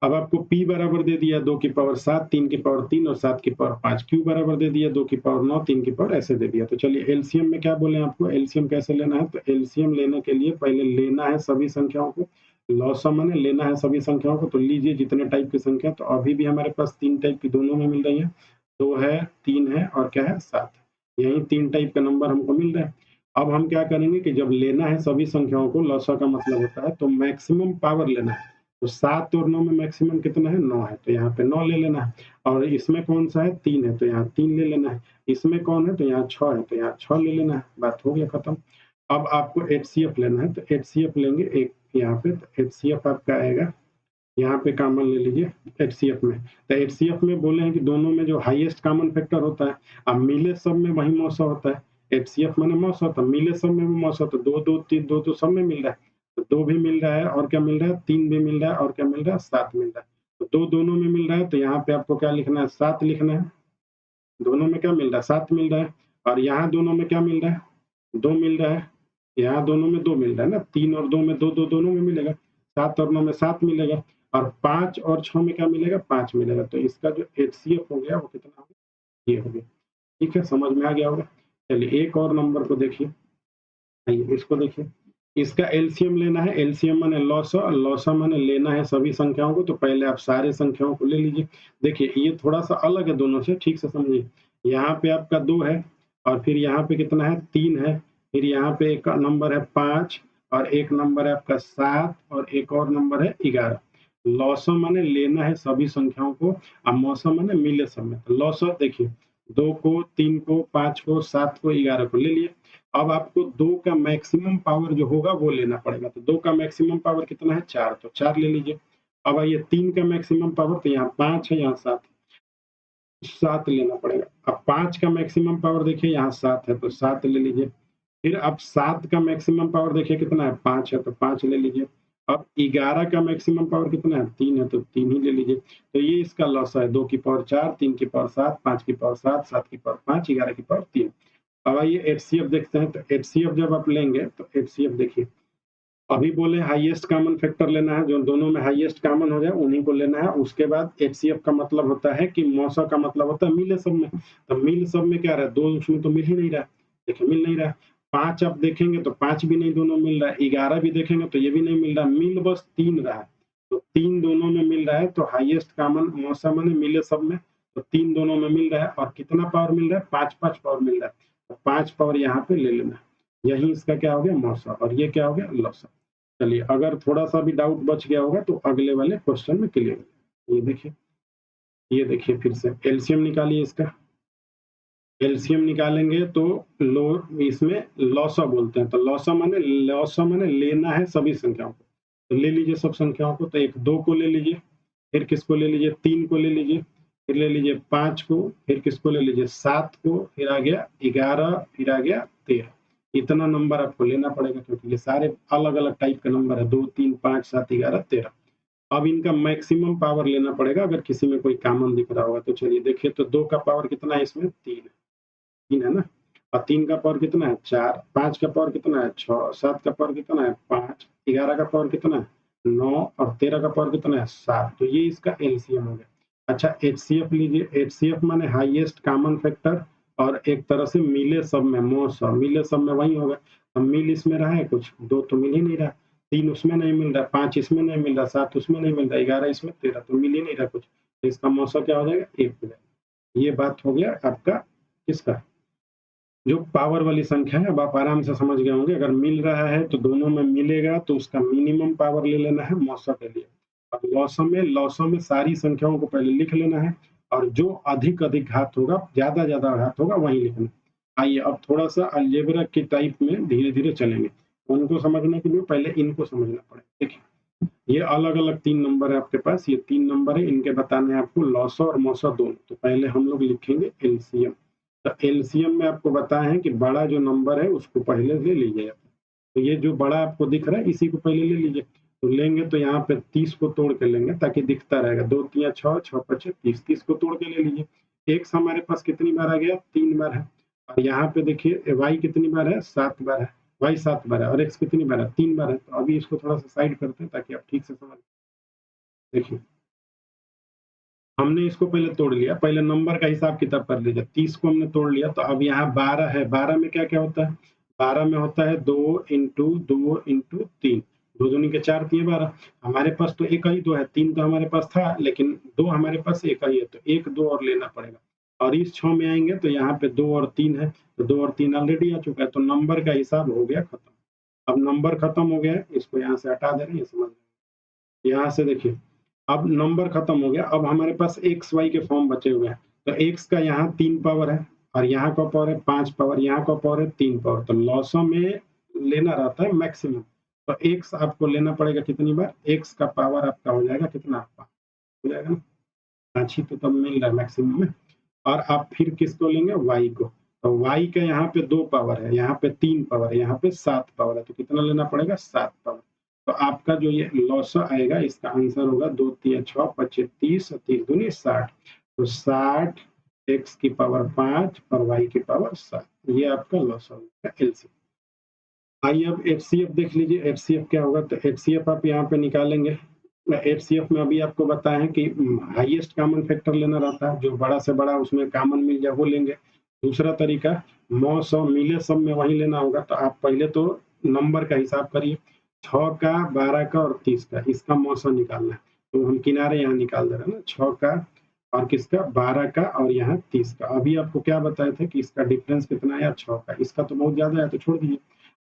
अब आपको p बराबर दे दिया 2 की पावर 7, 3 की पावर 3 और 7 की पावर 5। q बराबर दे दिया 2 की पावर 9, 3 की पावर ऐसे दे दिया। तो चलिए एलसीएम में क्या बोले आपको, एलसीएम कैसे लेना है, तो एलसीएम लेने के लिए पहले लेना है सभी संख्याओं को। लॉसम माने लेना है सभी संख्याओं को, तो लीजिए जितने टाइप की संख्या। तो अभी भी हमारे पास 3 टाइप की दोनों में मिल रही है, 2 है, 3 है और क्या है 7 है। यही 3 टाइप का नंबर हमको मिल रहा है। अब हम क्या करेंगे कि जब लेना है सभी संख्याओं को, लॉसा का मतलब होता है तो मैक्सिमम पावर लेना है। तो 7 और 9 में मैक्सिमम कितना है, 9 है, तो यहाँ पे 9 ले लेना है। और इसमें कौन सा है, 3 है, तो यहाँ 3 ले लेना है। इसमें कौन है, तो यहाँ 6 है, तो यहाँ 6 ले लेना है। बात हो गया खत्म। अब आपको एचसीएफ लेना है, तो एचसीएफ लेंगे एक यहाँ पे। तो एचसीएफ आपका आएगा, यहाँ पे कॉमन ले लीजिए एचसीएफ में। तो एचसीएफ में बोले हैं कि दोनों में जो हाईएस्ट कॉमन फैक्टर होता है, अब मिले सब में वही मौसा होता है। एचसीएफ माने मौसा, तो मिले सब में भी मौसा, तो 2-2 3 2 तो सब में मिल रहा है। तो 2 भी मिल रहा है और क्या मिल रहा है, 3 भी मिल रहा है और क्या मिल रहा है, 7 मिल रहा है। तो 2 दोनों में मिल रहा है, तो यहाँ पे आपको क्या लिखना है, 7 लिखना है। दोनों में क्या मिल रहा है, 7 मिल रहा है। और यहाँ दोनों में क्या मिल रहा है, 2 मिल रहा है। यहाँ दोनों में 2 मिल रहा है ना, 3 और 2 में 2-2 दोनों में मिलेगा। 7 और 9 में 7 मिलेगा। और 5 और 6 में क्या मिलेगा, 5 मिलेगा। तो इसका जो एचसीएफ हो गया वो कितना हो गया, ये हो गया। ठीक है, समझ में आ गया होगा। चलिए एक और नंबर को देखिए, आइए इसको देखिए। इसका एलसीएम लेना है, एलसीएम माने लॉसा, लॉसा माने लेना है सभी संख्याओं को। तो पहले आप सारे संख्याओं को ले लीजिए। देखिए ये थोड़ा सा अलग है दोनों से, ठीक से समझिए। यहाँ पे आपका 2 है और फिर यहाँ पे कितना है, 3 है। फिर यहाँ पे एक नंबर है 5 और एक नंबर है आपका 7 और एक और नंबर है 11। लॉसा माने लेना है सभी संख्याओं को और मौसम माने मिले सब में। तो लॉसा देखिए 2 को, 3 को, 5 को, 7 को, 11 को ले लिए। अब आपको 2 का मैक्सिमम पावर जो होगा वो लेना पड़ेगा। तो 2 का मैक्सिमम पावर कितना है, 4, तो 4 ले लीजिए। अब आइए 3 का मैक्सिमम पावर, तो यहाँ 5 है, यहाँ 7, 7 लेना पड़ेगा। अब 5 का मैक्सिमम पावर देखिए यहाँ 7 है, तो 7 ले लीजिए। फिर अब 7 का मैक्सिमम पावर देखिए कितना है, 5 है, तो 5 ले लीजिए। अब 11 का मैक्सिमम पावर कितना है, 3 है, तो 3 ही ले लीजिए। तो ये इसका लॉस है, 2 की पावर 4, 3 की पावर 7, 5 की पावर 7, 7 की पावर 5, 11 की पावर 3। अब आइए एचसीएफ देखते हैं। तो एचसीएफ जब आप लेंगे तो एचसीएफ देखिए, अभी बोले हाईएस्ट कॉमन फैक्टर लेना है, जो दोनों में हाईएस्ट कॉमन हो जाए उन्हीं को लेना है। उसके बाद एचसीएफ का मतलब होता है कि मौसा का मतलब होता है मिले सब में। तो मिल सब में क्या रहा है, 2 उसमें तो मिल ही नहीं रहा है, देखिए मिल नहीं रहा है। 5 आप देखेंगे तो 5 भी नहीं दोनों मिल रहा है, 11 भी देखेंगे तो ये भी नहीं मिल रहा है, मिल बस 3 रहा है। तो 3 दोनों में मिल रहा है, तो हाईएस्ट कॉमन मौसा माने मिले सब में, तो 3 दोनों में मिल रहा है और कितना पावर मिल रहा है, 5-5 पावर मिल रहा है। तो 5 पावर यहाँ पे ले लेना है। यही इसका क्या हो गया, मौसा, और ये क्या हो गया, लौसा। चलिए, अगर थोड़ा-सा भी डाउट बच गया होगा तो अगले वाले क्वेश्चन में क्लियर हो। ये देखिए फिर से एलसीएम निकालिए इसका। एलसीएम निकालेंगे तो लो इसमें लौसा बोलते हैं, तो लौसा माने लेना है सभी संख्याओं को। तो ले लीजिए सब संख्याओं को, तो एक 2 को ले लीजिए, फिर किसको ले लीजिए, 3 को ले लीजिए, फिर ले लीजिए 5 को, फिर किसको ले लीजिए 7 को, फिर आ गया 11, फिर आ गया 13। इतना नंबर आपको लेना पड़ेगा क्योंकि ये सारे अलग-अलग टाइप के नंबर है, 2, 3, 5, 7, 11, 13। अब इनका मैक्सिमम पावर लेना पड़ेगा अगर किसी में कोई कॉमन दिख रहा होगा। तो चलिए देखिए, तो 2 का पावर कितना है इसमें, 3 है। 3 है ना? और 3 का पावर कितना है, 4, 5 का पावर कितना है, 6, 7 का पावर कितना है, 5, 11 का पावर कितना है, 9 और 13 का पावर कितना है, 7। तो ये इसका एलसीएम हो गया। अच्छा, एचसीएफ लीजिए। एचसीएफ माने हाईएस्ट कॉमन फैक्टर, और एक तरह से मिले सब में मौसा, मिले सब में वही होगा। अब मिल इसमें रहा है कुछ, 2 तो मिल ही नहीं रहा, 3 उसमें नहीं मिल रहा, 5 इसमें नहीं मिल रहा, 7 उसमें नहीं मिल रहा, 11 इसमें, 13 तो मिल ही नहीं रहा कुछ। तो इसका मौसा क्या हो जाएगा, 1 हो जाएगा। ये बात हो गया आपका किसका, जो पावर वाली संख्या है। अब आप आराम से समझ गए होंगे, अगर मिल रहा है तो दोनों में मिलेगा तो उसका मिनिमम पावर ले लेना है मौसा के लिए। और लौसम में सारी संख्याओं को पहले लिख लेना है, और जो अधिक अधिक घात होगा, ज्यादा ज्यादा घात होगा, वही लिखना है। आइए अब थोड़ा सा अलजेब्रा के टाइप में धीरे धीरे चलेंगे। उनको समझने के लिए पहले इनको समझना पड़ेगा। देखिए, ये अलग अलग 3 नंबर है आपके पास, ये 3 नंबर है, इनके बताने हैं आपको लौसा और मौसा दोनों। तो पहले हम लोग लिखेंगे एलसीएम। तो एलसीएम में आपको बताया है कि बड़ा जो नंबर है उसको पहले ले लीजिए। तो ये जो बड़ा आपको दिख रहा है इसी को पहले ले लीजिए। तो लेंगे तो यहाँ पे 30 को तोड़ के लेंगे ताकि दिखता रहेगा, 2 तिया 6, 6 पचे 30, 30 को तोड़ के ले लीजिए। एक्स हमारे पास कितनी बार आ गया, 3 बार है। और यहाँ पे देखिए वाई कितनी बार है, 7 बार है। वाई 7 बार है और एक्स कितनी बार है, 3 बार है। तो अभी इसको थोड़ा सा साइड करते हैं ताकि आप ठीक से समझ। देखिए, हमने इसको पहले तोड़ लिया, पहले नंबर का हिसाब किताब कर लीजिए। 30 को हमने तोड़ लिया, तो अब यहाँ 12 है। 12 में क्या-क्या होता है? 12 में होता है 2 इंटू 2 इंटू 3, 2 दूनी के 4 तिये 12। हमारे पास तो एक ही 2 है, 3 तो हमारे पास था, लेकिन 2 हमारे पास एक ही है, तो 1, 2 और लेना पड़ेगा। और इस 6 में आएँगे तो यहाँ पे 2 और 3 है, तो 2 और 3 ऑलरेडी आ चुका है, तो नंबर का हिसाब हो गया खत्म। अब नंबर खत्म हो गया है, इसको यहाँ से हटा दे रहे हैं, ये समझ। यहाँ से देखिए, अब नंबर खत्म हो गया, अब हमारे पास एक्स वाई के फॉर्म बचे हुए हैं। तो एक्स का यहाँ 3 पावर है, और यहाँ का पावर है 5 पावर, यहाँ का पावर है 3 पावर। तो लॉसो में लेना रहता है मैक्सिमम। तो एक्स आपको लेना पड़ेगा कितनी बार, एक्स का पावर आपका हो जाएगा कितना, 5 हो जाएगा ना, 5 ही तो तब मिल रहा है मैक्सिमम में। और आप फिर किसको लेंगे, वाई को। तो वाई का यहाँ पे 2 पावर है, यहाँ पे 3 पावर है, यहाँ पे 7 पावर है, तो कितना लेना पड़ेगा, 7 पावर। तो आपका जो ये लॉसा आएगा, इसका आंसर होगा 2 तिया 6 पचे 30 और 3 दूनी 60। तो 60 एक्स की पावर 5 और वाई की पावर 7, ये आपका लॉसा होगा एलसीएम। आइए अब एचसीएफ देख लीजिए, एचसीएफ क्या होगा। तो एचसीएफ आप यहाँ पे निकालेंगे। एचसीएफ में अभी आपको बताया है कि हाईएस्ट कॉमन फैक्टर लेना रहता है, जो बड़ा से बड़ा उसमें कॉमन मिल जाए वो लेंगे। दूसरा तरीका मौ सौ मिले सब में वही लेना होगा। तो आप पहले तो नंबर का हिसाब करिए, 6 का, 12 का और 30 का, इसका मौसम निकालना है। तो हम किनारे यहाँ निकाल दे रहे हैं ना, 6 का और किसका, 12 का और यहाँ 30 का। अभी आपको क्या बताए थे कि इसका डिफरेंस कितना है, 6 का। इसका तो बहुत ज्यादा है, तो छोड़ दीजिए।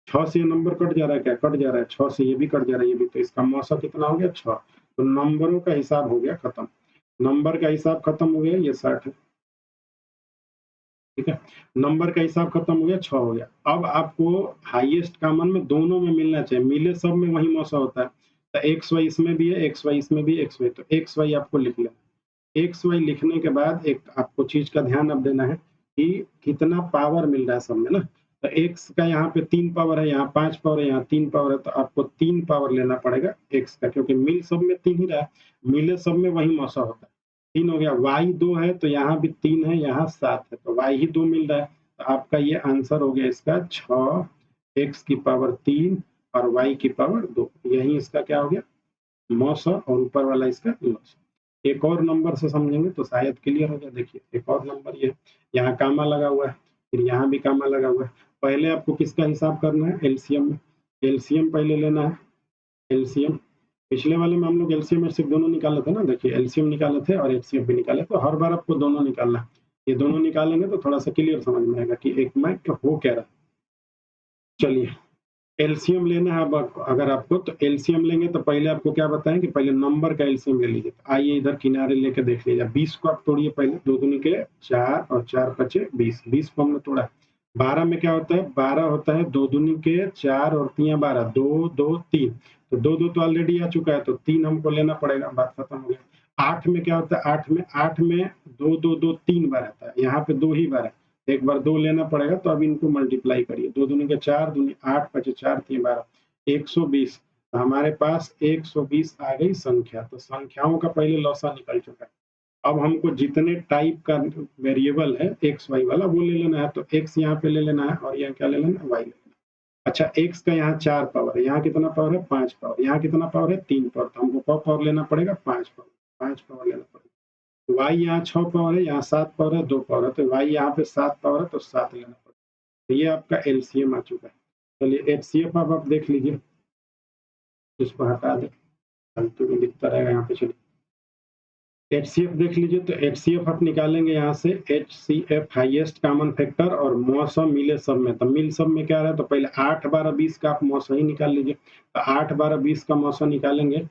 6 से ये नंबर कट जा रहा है, क्या कट जा रहा है, 6 से ये भी कट जा रहा है, ये भी। तो इसका मौसा कितना हो गया, 6। तो नंबरों का हिसाब हो गया खत्म। नंबर का हिसाब खत्म हो गया, ये 60 है, ठीक है। नंबर का हिसाब खत्म हो गया, 6 हो गया। अब आपको हाईएस्ट कॉमन में दोनों में मिलना चाहिए, मिले सब में वही मौसा होता है। तो एक्स वाई इसमें भी है, एक्स वाई इसमें भी, एक्स वाई। तो एक्स वाई आपको लिख लेना। एक्स वाई लिखने के बाद एक आपको चीज का ध्यान अब देना है कि कितना पावर मिल रहा है सब में ना। तो एक्स का यहाँ पे 3 पावर है, यहाँ 5 पावर है, यहाँ 3 पावर है, तो आपको 3 पावर लेना पड़ेगा एक्स का, क्योंकि मिल सब में 3 ही रहा है, मिले सब में वही मौसा होता है। 3 हो गया। वाई 2 है तो यहाँ भी 3 है, यहाँ 7 है, तो वाई ही 2 मिल रहा है। तो आपका ये आंसर हो गया इसका 6 एक्स की पावर 3 और वाई की पावर 2। यही इसका क्या हो गया, मौसा, और ऊपर वाला इसका लॉस। एक और नंबर से समझेंगे तो शायद क्लियर हो जाए। देखिए एक और नंबर ये, यहाँ कामा लगा हुआ है, फिर यहाँ भी कामा लगा हुआ है। पहले आपको किसका हिसाब करना है, एलसीएम में। एलसीएम पहले लेना है, एलसीएम। पिछले वाले में हम लोग एलसीएम में सिर्फ दोनों निकाले थे ना, देखिए एलसीएम निकाले थे और एचसीएफ भी निकाले, तो हर बार आपको दोनों निकालना है। ये दोनों निकालेंगे तो थोड़ा सा क्लियर समझ में आएगा कि एक में हो क्या रहा। चलिए एलसीएम लेना है। अब अगर आपको तो एलसीएम लेंगे तो पहले आपको क्या बताएं कि पहले नंबर का एलसीएम ले लीजिए। तो आइए इधर किनारे लेके देख लीजिए। 20 को आप तोड़िए पहले, 2 दूनी के 4 और 4 पचे 20। 20 को हमने तोड़ा। 12 में क्या होता है, 12 होता है 2 दूनी के 4 और 3 12, 2 2 3। तो 2 2 तो ऑलरेडी आ चुका है, तो 3 हमको लेना पड़ेगा, बात खत्म हो गया। 8 में क्या होता है, 8 में 2 2 2 3 बार आता है, यहाँ पे 2 ही बार है, एक बार 2 लेना पड़ेगा। तो अब इनको मल्टीप्लाई करिए, 2 दूनी के 4, दूनी 8 पचे 4 3 12, 120। तो हमारे पास 120 आ गई संख्या। तो संख्याओं का पहले लौसा निकल चुका है। अब हमको जितने टाइप का वेरिएबल है एक्स वाई वाला वो ले लेना है। तो एक्स यहाँ पे ले लेना है और यहाँ क्या ले लेना है, वाई ले लेना है। अच्छा एक्स का यहाँ 4 पावर है, यहाँ कितना पावर है, 5 पावर, यहाँ कितना पावर है, 3 पावर। तो हमको पावर लेना पड़ेगा, 5 पावर, 5 पावर लेना पड़ेगा। वाई यहाँ 6 पावर है, यहाँ 7 पावर है, 2 पावर है, तो वाई यहाँ पे 7 पावर है, तो 7 लेना पड़ेगा। तो ये आपका एलसीएम आ चुका है। चलिए एचसीएफ अब आप देख लीजिए, इसको हटा दें, फालतू में दिखता रहेगा यहाँ पे। चलिए एचसीएफ देख लीजिए। तो एचसीएफ आप निकालेंगे यहाँ से, एचसीएफ हाईएस्ट कॉमन फैक्टर और मौसा मिले सब में। तो मिल सब में क्या रहा है, तो पहले 8 12 20 का आप मौसा ही निकाल लीजिए। तो 8 12 20 का मौसा निकालेंगे,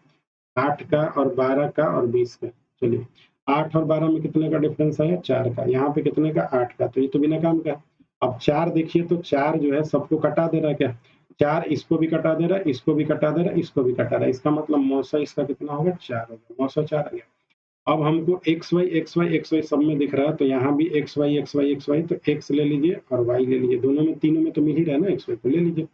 8 का और 12 का और 20 का। चलिए 8 और 12 में कितने का डिफरेंस आया, 4 का। यहाँ पे कितने का, 8 का। तो ये तो बिना काम का। अब 4 देखिए, तो 4 जो है सबको कटा दे रहा है क्या, 4 इसको भी कटा दे रहा है, इसको भी कटा दे रहा है, इसको भी कटा रहा है। इसका मतलब मौसा इसका कितना होगा, 4 होगा, मौसा 4 आ गया। अब हमको एक्स वाई सब में दिख रहा है, तो यहाँ भी एक्स वाई तो एक्स ले लीजिए और वाई ले लीजिए। दोनों में, तीनों में तो मिल ही रहा है ना, एक्स वाई तो ले लीजिए।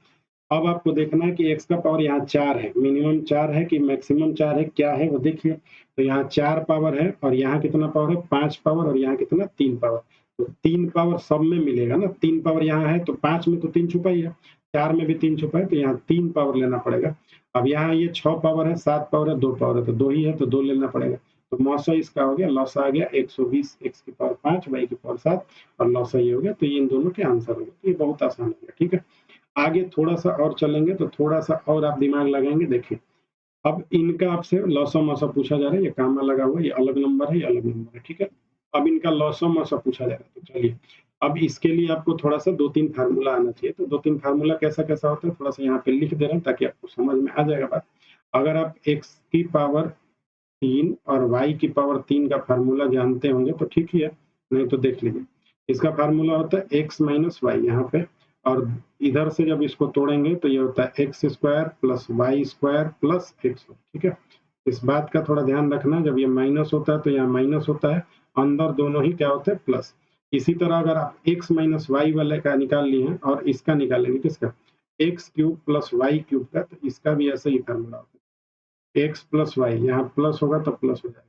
अब आपको देखना है कि एक्स का पावर यहाँ 4 है, मिनिमम 4 है कि मैक्सिमम 4 है, क्या है वो देखिए। तो यहाँ 4 पावर है और यहाँ कितना पावर है, 5 पावर, और यहाँ कितना, 3 पावर। तो 3 पावर सब में मिलेगा ना, 3 पावर यहाँ है तो 5 में तो 3 छुपा ही है, 4 में भी 3 छुपा है, तो यहाँ 3 पावर लेना पड़ेगा। अब यहाँ ये 6 पावर है, 7 पावर है, 2 पावर है, तो 2 ही है तो 2 लेना पड़ेगा। तो मौसा इसका हो गया, लौसा आ गया 120, एक्स की पावर 5, वाई की पावर 7, और लौसा ये हो गया। तो ये इन दोनों के आंसर हो गए। तो ये बहुत आसान हो गया, ठीक है। आगे थोड़ा सा और चलेंगे तो थोड़ा सा और आप दिमाग लगाएंगे। देखिए अब इनका आपसे लौसा मौसा पूछा जा रहा है, ये काम में लगा हुआ है, ये अलग नंबर है, ये अलग नंबर है, ठीक है। अब इनका लौसा मौसा पूछा जा रहा है। तो चलिए अब इसके लिए आपको थोड़ा सा 2-3 फार्मूला आना चाहिए। तो 2-3 फार्मूला कैसा कैसा होता है, थोड़ा सा यहाँ पे लिख दे रहे हैं ताकि आपको समझ में आ जाएगा बात। अगर आप एक्स की पावर 3 और वाई की पावर 3 का फार्मूला जानते होंगे तो ठीक ही है, नहीं तो देख लीजिए। इसका फार्मूला होता है एक्स माइनस वाई यहाँ पे, और इधर से जब इसको तोड़ेंगे तो ये होता है x square plus y square plus x, ठीक है। इस बात का थोड़ा ध्यान रखना, जब ये माइनस होता है तो यहाँ माइनस होता है, अंदर दोनों ही क्या होते हैं, प्लस। इसी तरह अगर आप एक्स माइनस वाई वाले का निकाल लिए हैं और इसका निकालेंगे किसका, x cube plus y cube का, तो इसका भी ऐसा ही फार्मूला होता है, एक्स प्लस वाई, यहाँ प्लस होगा तो प्लस हो जाएगा,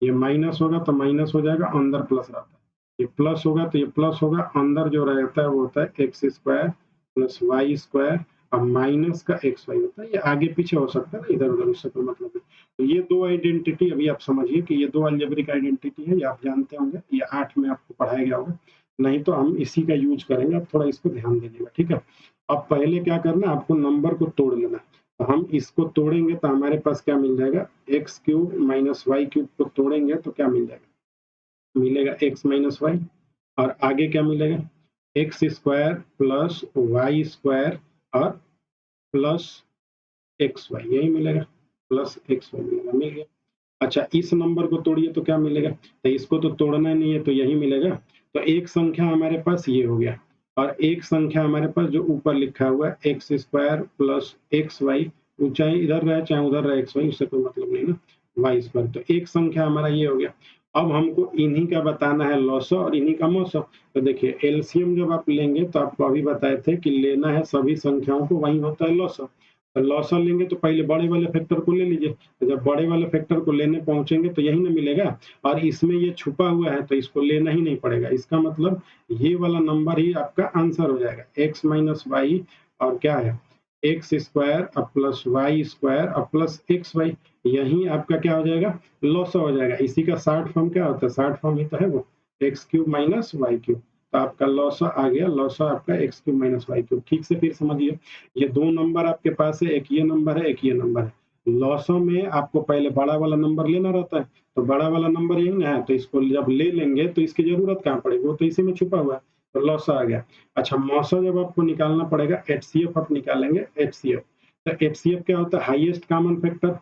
ये माइनस होगा तो माइनस हो जाएगा, अंदर प्लस रहता है। ये प्लस होगा तो ये प्लस होगा, अंदर जो रहता है वो होता है x square plus y square, और माइनस का एक्स वाई होता है। ये आगे पीछे हो सकता है ना, इधर उधर, उससे कोई मतलब नहीं। तो ये दो आइडेंटिटी अभी आप समझिए कि ये दो अलजेब्रिक आइडेंटिटी है, ये आप जानते होंगे, ये 8 में आपको पढ़ाया गया होगा, नहीं तो हम इसी का यूज करेंगे। आप थोड़ा इसको ध्यान दीजिएगा, ठीक है। अब पहले क्या करना, आपको नंबर को तोड़ लेना। तो हम इसको तोड़ेंगे तो हमारे पास क्या मिल जाएगा, x cube minus y cube को तोड़ेंगे तो क्या मिल जाएगा, मिलेगा एक्स माइनस वाई, और आगे क्या मिलेगा, x square plus y square और प्लस एक्स वाई, यही मिलेगा, प्लस एक्स वाई मिलेगा, मिल गया। अच्छा इस नंबर को तोड़िए तो क्या मिलेगा, तो इसको तो तोड़ना नहीं है तो यही मिलेगा। तो एक संख्या हमारे पास ये हो गया, और एक संख्या हमारे पास जो ऊपर लिखा हुआ है x square plus x y, चाहे इधर रहे चाहे उधर रहे एक्स वाई, उससे कोई मतलब नहीं ना, वाई स्क्वायर। तो एक संख्या हमारा ये हो गया। अब हमको इन्हीं का बताना है लॉसा और इन्हीं का मौसा। तो देखिए एलसीएम जब आप लेंगे तो आपको अभी बताए थे कि लेना है सभी संख्याओं को, वही होता है लॉसा। तो लॉसा लेंगे तो पहले बड़े वाले फैक्टर को ले लीजिए, जब बड़े वाले फैक्टर को लेने पहुंचेंगे तो यही ना मिलेगा, और इसमें ये छुपा हुआ है तो इसको लेना ही नहीं पड़ेगा। इसका मतलब ये वाला नंबर ही आपका आंसर हो जाएगा, एक्स माइनस वाई और क्या है, x square plus y square plus x y, यही आपका क्या हो जाएगा, लॉसा हो जाएगा। इसी का शॉर्ट फॉर्म क्या होता है, शॉर्ट फॉर्म ही तो है वो, x cube minus y cube. तो आपका लॉसा आ गया, लॉसा आपका x cube minus y cube. ठीक से फिर समझिए, ये दो नंबर आपके पास है, एक ये नंबर है, एक ये नंबर है। लॉसा में आपको पहले बड़ा वाला नंबर लेना रहता है, तो बड़ा वाला नंबर यही ना है, तो इसको जब ले लेंगे तो इसकी जरूरत कहाँ पड़ेगी, वो तो इसी में छुपा हुआ है, तो लॉसा आ गया। अच्छा, मौसा जब आपको निकालना पड़ेगा, एचसीएफ आप निकालेंगे, एचसीएफ। तो एचसीएफ क्या होता है, हाईएस्ट कॉमन फैक्टर,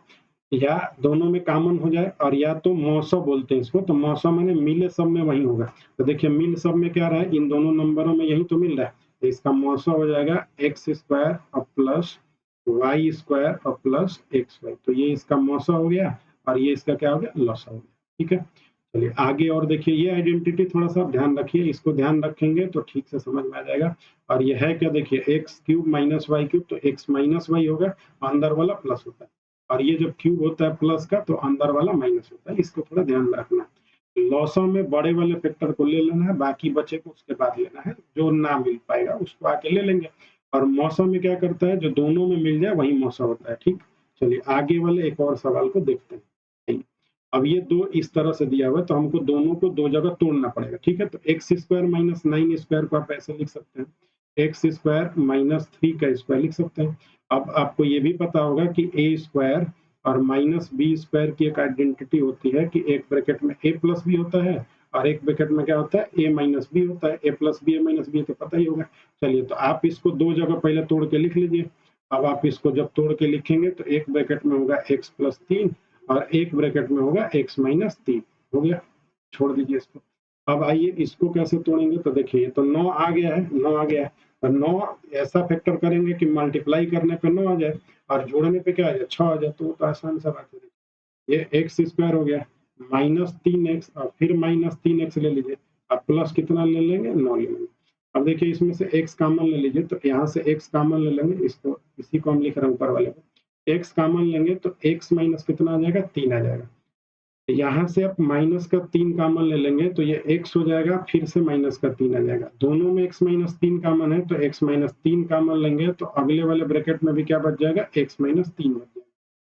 या दोनों में कॉमन हो जाए, और या तो मौसा बोलते हैं इसको, तो मौसा माने मिले सब में वही होगा। तो देखिए मिल सब में क्या रहा है, इन दोनों नंबरों में यही तो मिल रहा है, तो इसका मौसा हो जाएगा एक्स स्क्वायर और प्लस वाई स्क्वायर और प्लस एक्स वाई। तो ये इसका मौसा हो गया, और ये इसका क्या हो गया, लॉसा हो गया। ठीक है, चलिए आगे और देखिए, ये आइडेंटिटी थोड़ा सा ध्यान रखिए, इसको ध्यान रखेंगे तो ठीक से समझ में आ जाएगा। और ये है क्या, देखिए x cube minus y cube, तो एक्स माइनस वाई होगा, अंदर वाला प्लस होता है, और ये जब क्यूब होता है प्लस का तो अंदर वाला माइनस होता है, इसको थोड़ा ध्यान में रखना है। लॉसा में बड़े वाले फैक्टर को ले लेना है, बाकी बचे को उसके बाद लेना है, जो ना मिल पाएगा उसको आके ले लेंगे। और मौसम में क्या करता है, जो दोनों में मिल जाए वही मौसम होता है। ठीक, चलिए आगे वाले एक और सवाल को देखते हैं। अब ये दो इस तरह से दिया हुआ है, तो हमको दोनों को दो जगह तोड़ना पड़ेगा। ठीक है, तो एक्स स्क्वायर माइनस 9 स्क्वायर को आप ऐसे लिख सकते हैं, एक्स स्क्वायर माइनस 3 का स्क्वायर लिख सकते हैं। अब आपको ये भी पता होगा कि ए स्क्वायर और माइनस बी स्क्वायर की एक आइडेंटिटी होती है कि एक ब्रैकेट में ए प्लस बी होता है, और एक ब्रैकेट में क्या होता है, ए माइनस बी होता है। ए प्लस बी, ए माइनस बी तो पता ही होगा। चलिए, तो आप इसको दो जगह पहले तोड़ के लिख लीजिए। अब आप इसको जब तोड़ के लिखेंगे तो एक ब्रैकेट में होगा एक्स प्लस 3, और एक ब्रैकेट में होगा एक्स माइनस 3। हो गया, छोड़ दीजिए इसको। अब आइए इसको कैसे तोड़ेंगे, तो देखिए तो 9 आ गया है, 9 आ गया है, और 9 ऐसा फैक्टर करेंगे कि मल्टीप्लाई करने पे 9 आ जाए, और जोड़ने पे क्या आ जाए, 6 आ जाए, तो वो तो आसान सा बात है। ये एक्स स्क्वायर हो गया, माइनस 3x, और फिर माइनस 3x ले लीजिए, अब प्लस कितना ले लेंगे, 9 ले लेंगे। अब देखिए इसमें से x कॉमन ले लीजिए, तो यहाँ से x कॉमन ले लेंगे, इसको इसी को हम लिख रहे हैं ऊपर वाले को, x कॉमन लेंगे तो x माइनस कितना आ जाएगा, 3 आ जाएगा। यहाँ से आप माइनस का 3 कॉमन ले लेंगे तो ये x हो जाएगा, फिर से माइनस का 3 आ जाएगा। दोनों में x माइनस 3 कॉमन है, तो x माइनस 3 कॉमन लेंगे तो अगले वाले ब्रैकेट में भी क्या बच जाएगा, x माइनस 3 बच जाएगा।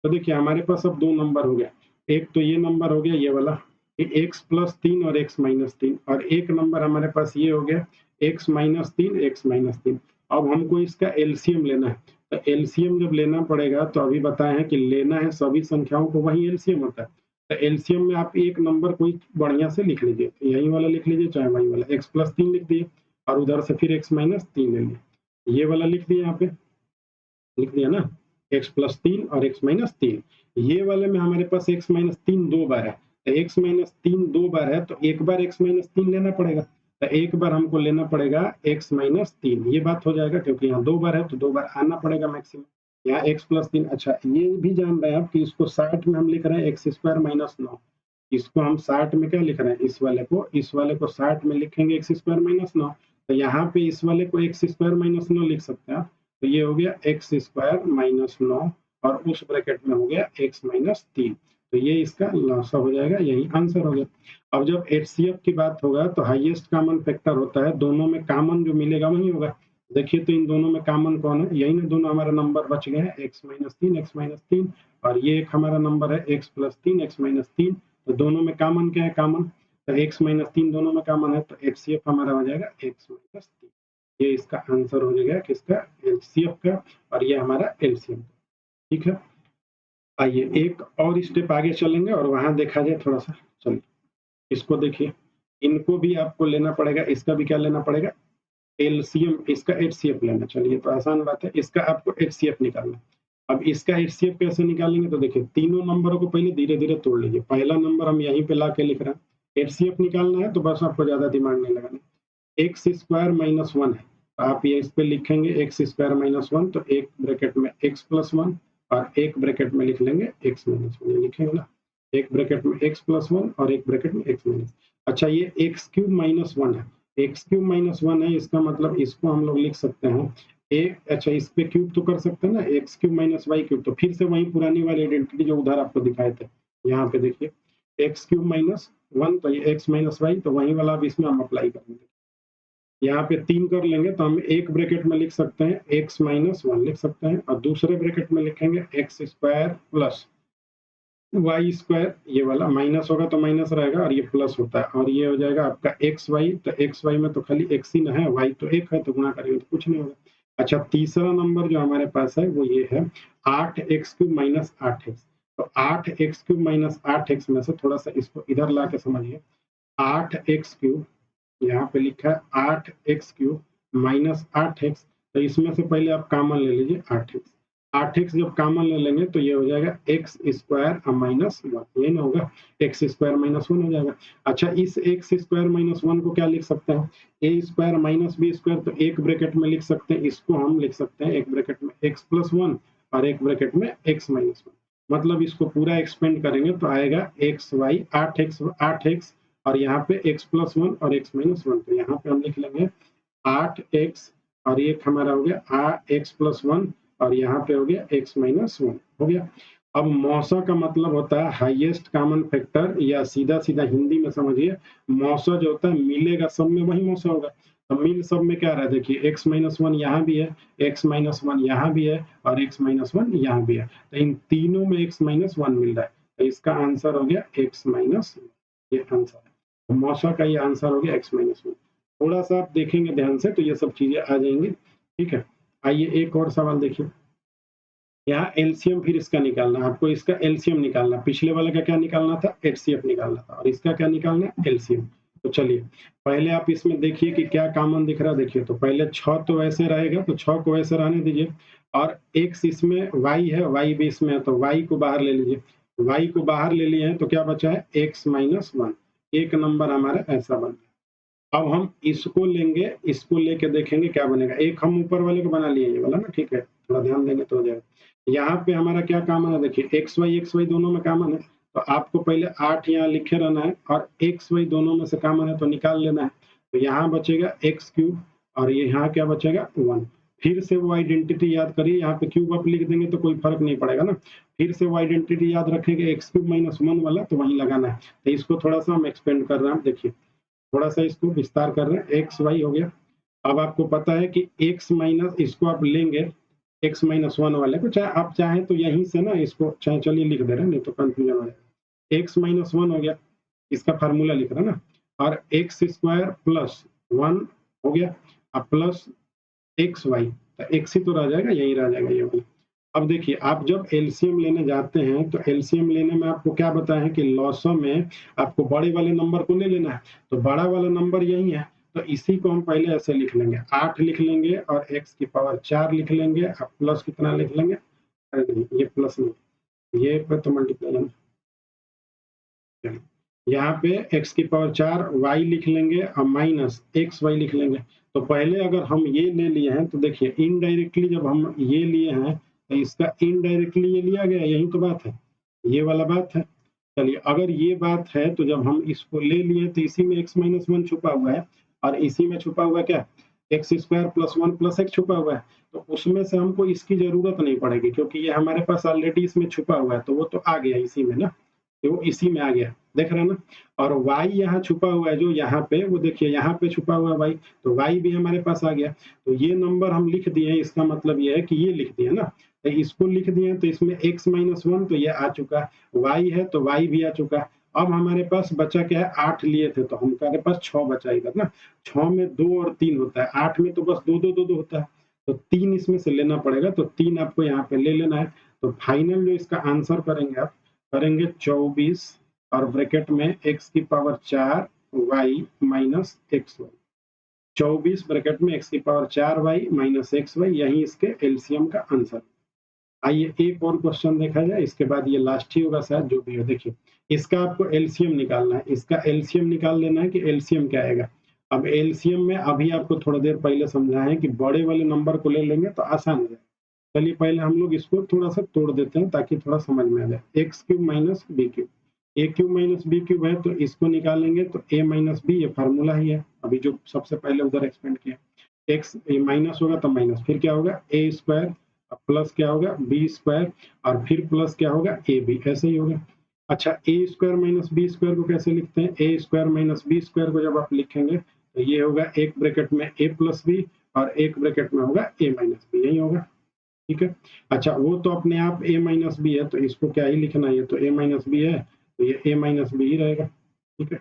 तो देखिए हमारे पास अब दो नंबर हो गया, एक तो ये नंबर हो गया, ये वाला एक्स प्लस 3 और एक्स माइनस 3, और एक नंबर हमारे पास ये हो गया एक्स माइनस 3, एक्स माइनस 3। अब हमको इसका एलसीएम लेना है, तो एलसीएम जब लेना पड़ेगा, तो अभी बताए हैं कि लेना है सभी संख्याओं को, वही एलसीएम होता है। तो एलसीएम में आप एक नंबर कोई बढ़िया से लिख लीजिए, तो यही वाला लिख लीजिए, चाहे वही वाला, एक्स प्लस 3 लिख दिए, और उधर से फिर एक्स माइनस 3 ले लिए, ये वाला लिख दिए, यहाँ पे लिख दिया ना, एक्स प्लस 3 और एक्स माइनस 3। ये वाले में हमारे पास एक्स माइनस 3 दो बार है, तो एक्स माइनस 3 दो बार है, तो एक बार एक्स माइनस 3 लेना पड़ेगा, तो एक बार हमको लेना पड़ेगा एक्स माइनस 3, ये बात हो जाएगा, क्योंकि यहाँ दो बार है तो दो बार आना पड़ेगा मैक्सिमम। यहाँ एक्स प्लस 3, अच्छा ये भी जान रहे हैं आप कि इसको 60 में हम लिख रहे हैं एक्स स्क्वायर माइनस 9, इसको हम 60 में क्या लिख रहे हैं, इस वाले को 60 में लिखेंगे एक्स स्क्वायर माइनस 9, तो यहाँ पे इस वाले को एक्स स्क्वायर माइनस 9 लिख सकते हैं आप। तो ये हो गया एक्स स्क्वायर माइनस 9, और उस ब्रैकेट में हो गया एक्स माइनस 3, तो ये इसका लॉसा हो जाएगा, यही आंसर हो गया। अब जब एचसीएफ की बात होगा तो हाईएस्ट कॉमन फैक्टर होता है, दोनों में कॉमन जो मिलेगा वही होगा। देखिए तो इन दोनों में कॉमन कौन है, यही ना दोनों हमारा नंबर बच गए हैं, एक्स माइनस 3, एक्स माइनस 3, और ये एक हमारा नंबर है एक्स प्लस 3, एक्स माइनस 3। तो दोनों में कॉमन क्या है, कॉमन, तो एक्स माइनस 3 दोनों में कॉमन है, तो एचसीएफ हमारा हो जाएगा एक्स माइनस 3। ये इसका आंसर हो जाएगा किसका, एचसीएफ का, और ये हमारा एलसीएम। ठीक है, आइए एक और स्टेप आगे चलेंगे और वहां देखा जाए थोड़ा सा। चलिए इसको देखिए, इनको भी आपको लेना पड़ेगा, इसका भी क्या लेना पड़ेगा, एलसीएम, इसका एचसीएफ लेना। चलिए तो आसान बात है, इसका आपको एचसीएफ निकालना। अब इसका एचसीएफ कैसे निकालेंगे, तो देखिए तीनों नंबरों को पहले धीरे धीरे तोड़ लीजिए, पहला नंबर हम यहीं पे ला के लिख रहे हैं, एचसीएफ निकालना है तो बस आपको ज्यादा दिमाग नहीं लगाना। एक्स स्क्वायर माइनस 1 है, तो आप ये इस पे लिखेंगे एक्स स्क्वायर माइनस 1, तो एक ब्रैकेट में एक्स प्लस 1, और एक ब्रैकेट में लिख लेंगे एक्स माइनस 1, लिखेंगे ना, एक ब्रैकेट में एक्स प्लस 1 और एक ब्रैकेट में एक्स माइनस। अच्छा ये एक्स क्यूब माइनस 1 है, एक्स क्यूब माइनस 1 है, इसका मतलब इसको हम लोग लिख सकते हैं एक, अच्छा इस पे क्यूब तो कर सकते हैं ना, x cube minus y cube, तो फिर से वही पुरानी वाली आइडेंटिटी जो उधर आपको दिखाए थे, यहाँ पे देखिए एक्स क्यूब माइनस 1, तो ये एक्स माइनस वाई, तो वही वाला अब इसमें हम अप्लाई करेंगे। यहाँ पे 3 कर लेंगे तो हम एक ब्रैकेट में लिख सकते हैं एक्स माइनस 1 लिख सकते हैं, और दूसरे ब्रैकेट में लिखेंगे x square plus y square, ये वाला माइनस होगा तो माइनस रहेगा और ये प्लस होता है, और ये हो जाएगा आपका एक्स वाई। तो एक्स वाई में तो खाली एक्स ही ना है, वाई तो एक है, तो गुणा करेंगे तो कुछ नहीं होगा। अच्छा, तीसरा नंबर जो हमारे पास है वो ये है 8x³ माइनस 8x। तो 8x³ माइनस 8x में से थोड़ा सा इसको इधर ला के समझिए। 8x³, यहाँ पे लिखा है 8x³ माइनस 8x। तो इसमें से पहले आप कॉमन ले लीजिए 8x। 8x जब कॉमन ले लेंगे तो ये हो जाएगा एक्स स्क्वायर माइनस 1, ये ना होगा एक्स स्क्वायर माइनस 1 हो जाएगा। अच्छा, इस एक्स स्क्वायर माइनस 1 को क्या लिख सकते हैं, ए स्क्वायर माइनस बी स्क्वायर। तो एक ब्रैकेट में लिख सकते हैं, इसको हम लिख सकते हैं एक ब्रैकेट में एक्स प्लस 1 और एक ब्रैकेट में एक्स माइनस 1। मतलब इसको पूरा एक्सपेंड करेंगे तो आएगा एक्स वाई 8x और यहाँ पे x प्लस 1 और x माइनस 1। तो यहाँ पे हम लिख लेंगे 8x और ये हमारा हो गया x प्लस 1 और यहाँ पे हो गया x माइनस 1 हो गया। अब मौसा का मतलब होता है हाईएस्ट कॉमन फैक्टर, या सीधा सीधा हिंदी में समझिए, मौसा जो होता है मिलेगा सब में वही मौसा होगा। तो मिल सब में क्या रहा है, देखिए x माइनस 1 यहाँ भी है, x माइनस 1 यहाँ भी है और x माइनस 1 यहाँ भी है। तो इन तीनों में x माइनस 1 मिल रहा है, तो इसका आंसर हो गया x माइनस 1, ये आंसर है। तो मौसा का ये आंसर हो गया x माइनस 1। थोड़ा सा आप देखेंगे ध्यान से तो ये सब चीजें आ जाएंगी, ठीक है। आइए एक और सवाल देखिए। यहाँ एलसीएम फिर इसका निकालना है, आपको इसका एलसीएम निकालना। पिछले वाले का क्या निकालना था, एचसीएफ निकालना था, और इसका क्या निकालना है, एलसीएम। तो चलिए पहले आप इसमें देखिए कि क्या कॉमन दिख रहा है। देखिए तो पहले 6 तो वैसे रहेगा, तो 6 को वैसे रहने दीजिए, और x इसमें y है, y भी इसमें है, तो y को बाहर ले लीजिए। y को बाहर ले लिए हैं तो क्या बचा है, x माइनस 1। एक नंबर हमारा ऐसा बन गया। अब हम इसको लेंगे, इसको लेके देखेंगे क्या बनेगा। एक हम ऊपर वाले को बना लिए ये वाला ना, ठीक है, थोड़ा ध्यान देंगे तो हो जाएगा। यहाँ पे हमारा क्या कॉमन है, देखिए एक्स वाई दोनों में कॉमन है, तो आपको पहले 8 यहाँ लिखे रहना है, और एक्स वाई दोनों में से कॉमन है तो निकाल लेना है। तो यहाँ बचेगा x³ और ये यहाँ क्या बचेगा 1। फिर से वो आइडेंटिटी याद करिए, यहाँ पे क्यूब आप लिख देंगे तो कोई फर्क नहीं पड़ेगा ना। फिर से वो आइडेंटिटी याद रखेंगे x³ माइनस 1 वाला, तो वहीं लगाना है। तो इसको थोड़ा सा हम एक्सपेंड कर रहे हैं, देखिए थोड़ा सा इसको विस्तार कर रहे हैं, एक्स वाई हो गया। अब आपको पता है कि एक्स माइनस, इसको आप लेंगे एक्स माइनस 1 वाले को, चाहे आप चाहें तो यहीं से ना इसको चाहे चलिए लिख दे रहे हैं, नहीं तो कंफ्यूजन हो जाएगा। एक्स माइनस 1 हो गया, इसका फार्मूला लिख रहे हैं ना, और एक्स स्क्वायर प्लस 1 हो गया, अब प्लस एक्स वाई, तो एक्स ही तो रह जाएगा, यही रह जाएगा ये वाला। अब देखिए आप जब एलसीएम लेने जाते हैं तो एलसीएम लेने में आपको क्या बताया है कि लॉसम में आपको बड़े वाले नंबर को ले लेना है। तो बड़ा वाला नंबर यही है, तो इसी को हम पहले ऐसे लिख लेंगे, 8 लिख लेंगे और x की पावर 4 लिख लेंगे। अब प्लस कितना लिख लेंगे, अरे नहीं ये प्लस नहीं, ये पे तो मल्टीप्लाई है, यहाँ पे x की पावर 4 y लिख लेंगे और माइनस एक्स वाई लिख लेंगे। तो पहले अगर हम ये ले लिए हैं तो देखिए इनडायरेक्टली जब हम ये लिए हैं तो इसका इनडायरेक्टली ये लिया गया, यही तो बात है, ये वाला बात है। चलिए अगर ये बात है तो जब हम इसको ले लिए तो इसी में x माइनस 1 छुपा हुआ है, और इसी में छुपा हुआ क्या, x square plus 1 plus x छुपा हुआ है। तो उसमें से हमको इसकी जरूरत नहीं पड़ेगी, क्योंकि ये हमारे पास ऑलरेडी इसमें छुपा हुआ है, तो वो तो आ गया इसी में ना, तो वो इसी में आ गया, देख रहे हैं ना। और y यहाँ छुपा हुआ है, जो यहाँ पे वो देखिए यहाँ पे छुपा हुआ है y, तो y भी हमारे पास आ गया। तो ये नंबर हम लिख दिए, इसका मतलब ये है कि ये लिख दिए ना, तो इसको लिख दिए तो इसमें x माइनस 1 तो ये आ चुका, y है तो y भी आ चुका। अब हमारे पास बचा क्या है, 8 लिए थे तो हमारे पास 6 बचा इधर ना। 6 में 2 और 3 होता है, 8 में तो बस 2 होता है, तो 3 इसमें से लेना पड़ेगा, तो 3 आपको यहाँ पे ले लेना है। तो फाइनल जो इसका आंसर करेंगे आप, करेंगे 24 और ब्रैकेट में x की power 4 y minus x y. 24 bracket में x की power 4 y minus x y, यही इसके एलसीएम का आंसर। आइए एक और क्वेश्चन देखा जाए, इसके बाद ये लास्ट ही होगा शायद, जो भी हो। देखिए इसका आपको एलसीएम निकालना है, इसका एलसीएम निकाल लेना है कि एलसीएम क्या आएगा। अब एलसीएम में अभी आपको थोड़ा देर पहले समझाएं कि बड़े वाले नंबर को ले लेंगे तो आसान हो जाए। चलिए पहले हम लोग इसको थोड़ा सा तोड़ देते हैं ताकि थोड़ा समझ में आ जाए। x³ minus b³, a³ minus b³ है तो इसको निकालेंगे तो a माइनस b, ये फार्मूला ही है अभी जो सबसे पहले उधर एक्सपेंड किया। x माइनस होगा तो माइनस, फिर क्या होगा a स्क्वायर, प्लस क्या होगा बी स्क्वायर, और फिर प्लस क्या होगा ए बी, ऐसे ही होगा। अच्छा ए स्क्वायर माइनस बी स्क्वायर को कैसे लिखते हैं, ए स्क्वायर माइनस बी स्क्वायर को जब आप लिखेंगे तो ये होगा एक ब्रैकेट में ए प्लस बी और एक ब्रैकेट में होगा ए माइनस बी, यही होगा। ठीक है। अच्छा, वो तो अपने आप a माइनस बी है, तो इसको क्या ही लिखना है, ये तो a माइनस बी है, तो ये a माइनस बी ही रहेगा। ठीक है,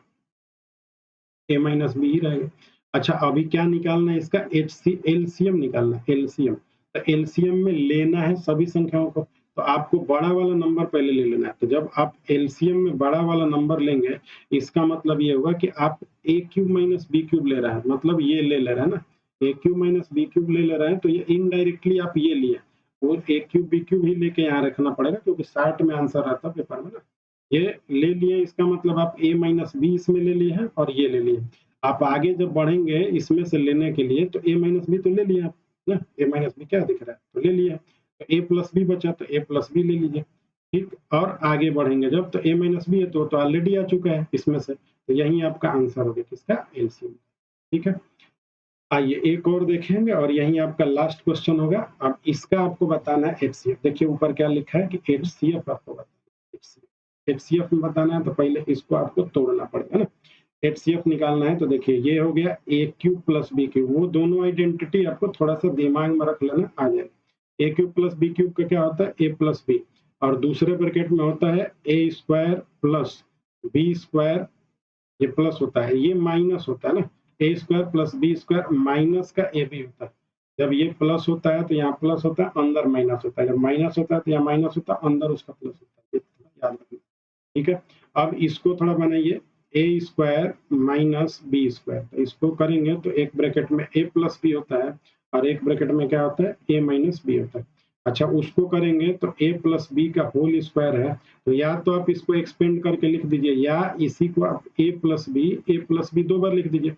a माइनस बी ही रहेगा। अच्छा, अभी क्या निकालना है इसका, एलसीएम निकालना है, एलसीएम। तो एलसीएम में लेना है सभी संख्याओं को, तो आपको बड़ा वाला नंबर पहले ले लेना है। तो जब आप एलसीएम में बड़ा वाला नंबर लेंगे, इसका मतलब ये होगा कि आप ए क्यूब माइनस बी क्यूब ले रहे हैं, मतलब ये ले रहे हैं ना, ए क्यूब माइनस बी क्यूब ले रहे हैं, तो ये इनडायरेक्टली आप ये लिए, वो ए क्यूब बी क्यूब ही लेके यहाँ रखना पड़ेगा, क्योंकि 60 में आंसर रहता है पेपर में ना। ये ले लिए, इसका मतलब आप a माइनस बी इसमें ले लिए हैं और ये ले लिए। आप आगे जब बढ़ेंगे इसमें से लेने के लिए, तो a माइनस बी तो ले लिया आप ना, a माइनस बी क्या दिख रहा है, तो ले लिया। तो a प्लस बी बचा, तो a प्लस बी ले लीजिए। ठीक, और आगे बढ़ेंगे जब, तो a माइनस बी है तो ऑलरेडी आ चुका है इसमें से, तो यही आपका आंसर हो गया किसका, एलसीएम। ठीक है, आइए एक और देखेंगे, और यही आपका लास्ट क्वेश्चन होगा। अब इसका आपको बताना है एचसीएफ। देखिए ऊपर क्या लिखा है कि एचसीएफ आपको बताना है। एचसीएफ में बताना है तो पहले इसको आपको तोड़ना पड़ेगा ना। एचसीएफ निकालना है तो देखिए ये हो गया ए क्यूब प्लस बी क्यूब, वो दोनों आइडेंटिटी आपको थोड़ा सा दिमाग में रख लेना, आ जाएगा। ए क्यूब प्लस बी क्यूब का क्या होता है, ए प्लस बी, और दूसरे ब्रैकेट में होता है A square plus B square, ये प्लस होता है, ये माइनस होता है ना, A square plus B square minus का ए बी होता है। जब ये प्लस होता है तो यहाँ प्लस होता है, अंदर माइनस होता है, जब माइनस होता है तो यहाँ माइनस होता है, अंदर उसका प्लस होता है, ये याद रखना। ठीक है, अब इसको थोड़ा बनाइए, ए स्क्वायर माइनस बी स्क्वायर, तो इसको करेंगे तो एक ब्रैकेट में ए प्लस बी होता है, और एक ब्रैकेट में क्या होता है, ए माइनस बी होता है। अच्छा, उसको करेंगे तो ए प्लस बी का होल स्क्वायर है, तो या तो आप इसको एक्सपेंड करके लिख दीजिए, या इसी को आप ए प्लस बी 2 बार लिख दीजिए,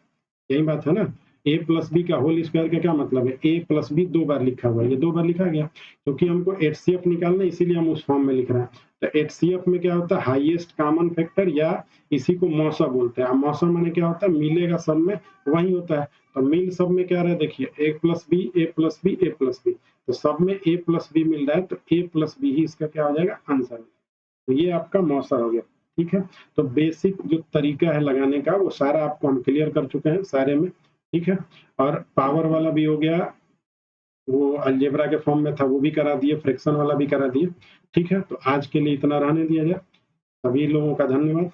यही बात है ना। ए प्लस बी का होल स्क्वायर का क्या मतलब है, ए प्लस बी 2 बार लिखा हुआ है, ये 2 बार लिखा गया, क्योंकि हमको एचसीएफ निकालना है, इसीलिए हम उस फॉर्म में लिख रहे हैं। तो एचसीएफ में क्या होता है, हाईएस्ट कॉमन फैक्टर, या इसी को मौसा बोलते हैं। मौसा माने क्या होता है, मिलेगा सब में वही होता है। तो मिल सब में क्या रहा है, देखिए ए प्लस बी, ए प्लस बी, ए प्लस बी, तो सब में ए प्लस बी मिल रहा है, तो ए प्लस बी ही इसका क्या हो जाएगा, आंसर। तो ये आपका मौसा हो गया। ठीक है, तो बेसिक जो तरीका है लगाने का वो सारा आपको हम क्लियर कर चुके हैं सारे में। ठीक है, और पावर वाला भी हो गया, वो अलजेब्रा के फॉर्म में था, वो भी करा दिए, फ्रैक्शन वाला भी करा दिए। ठीक है, तो आज के लिए इतना रहने दिया जाए। सभी लोगों का धन्यवाद।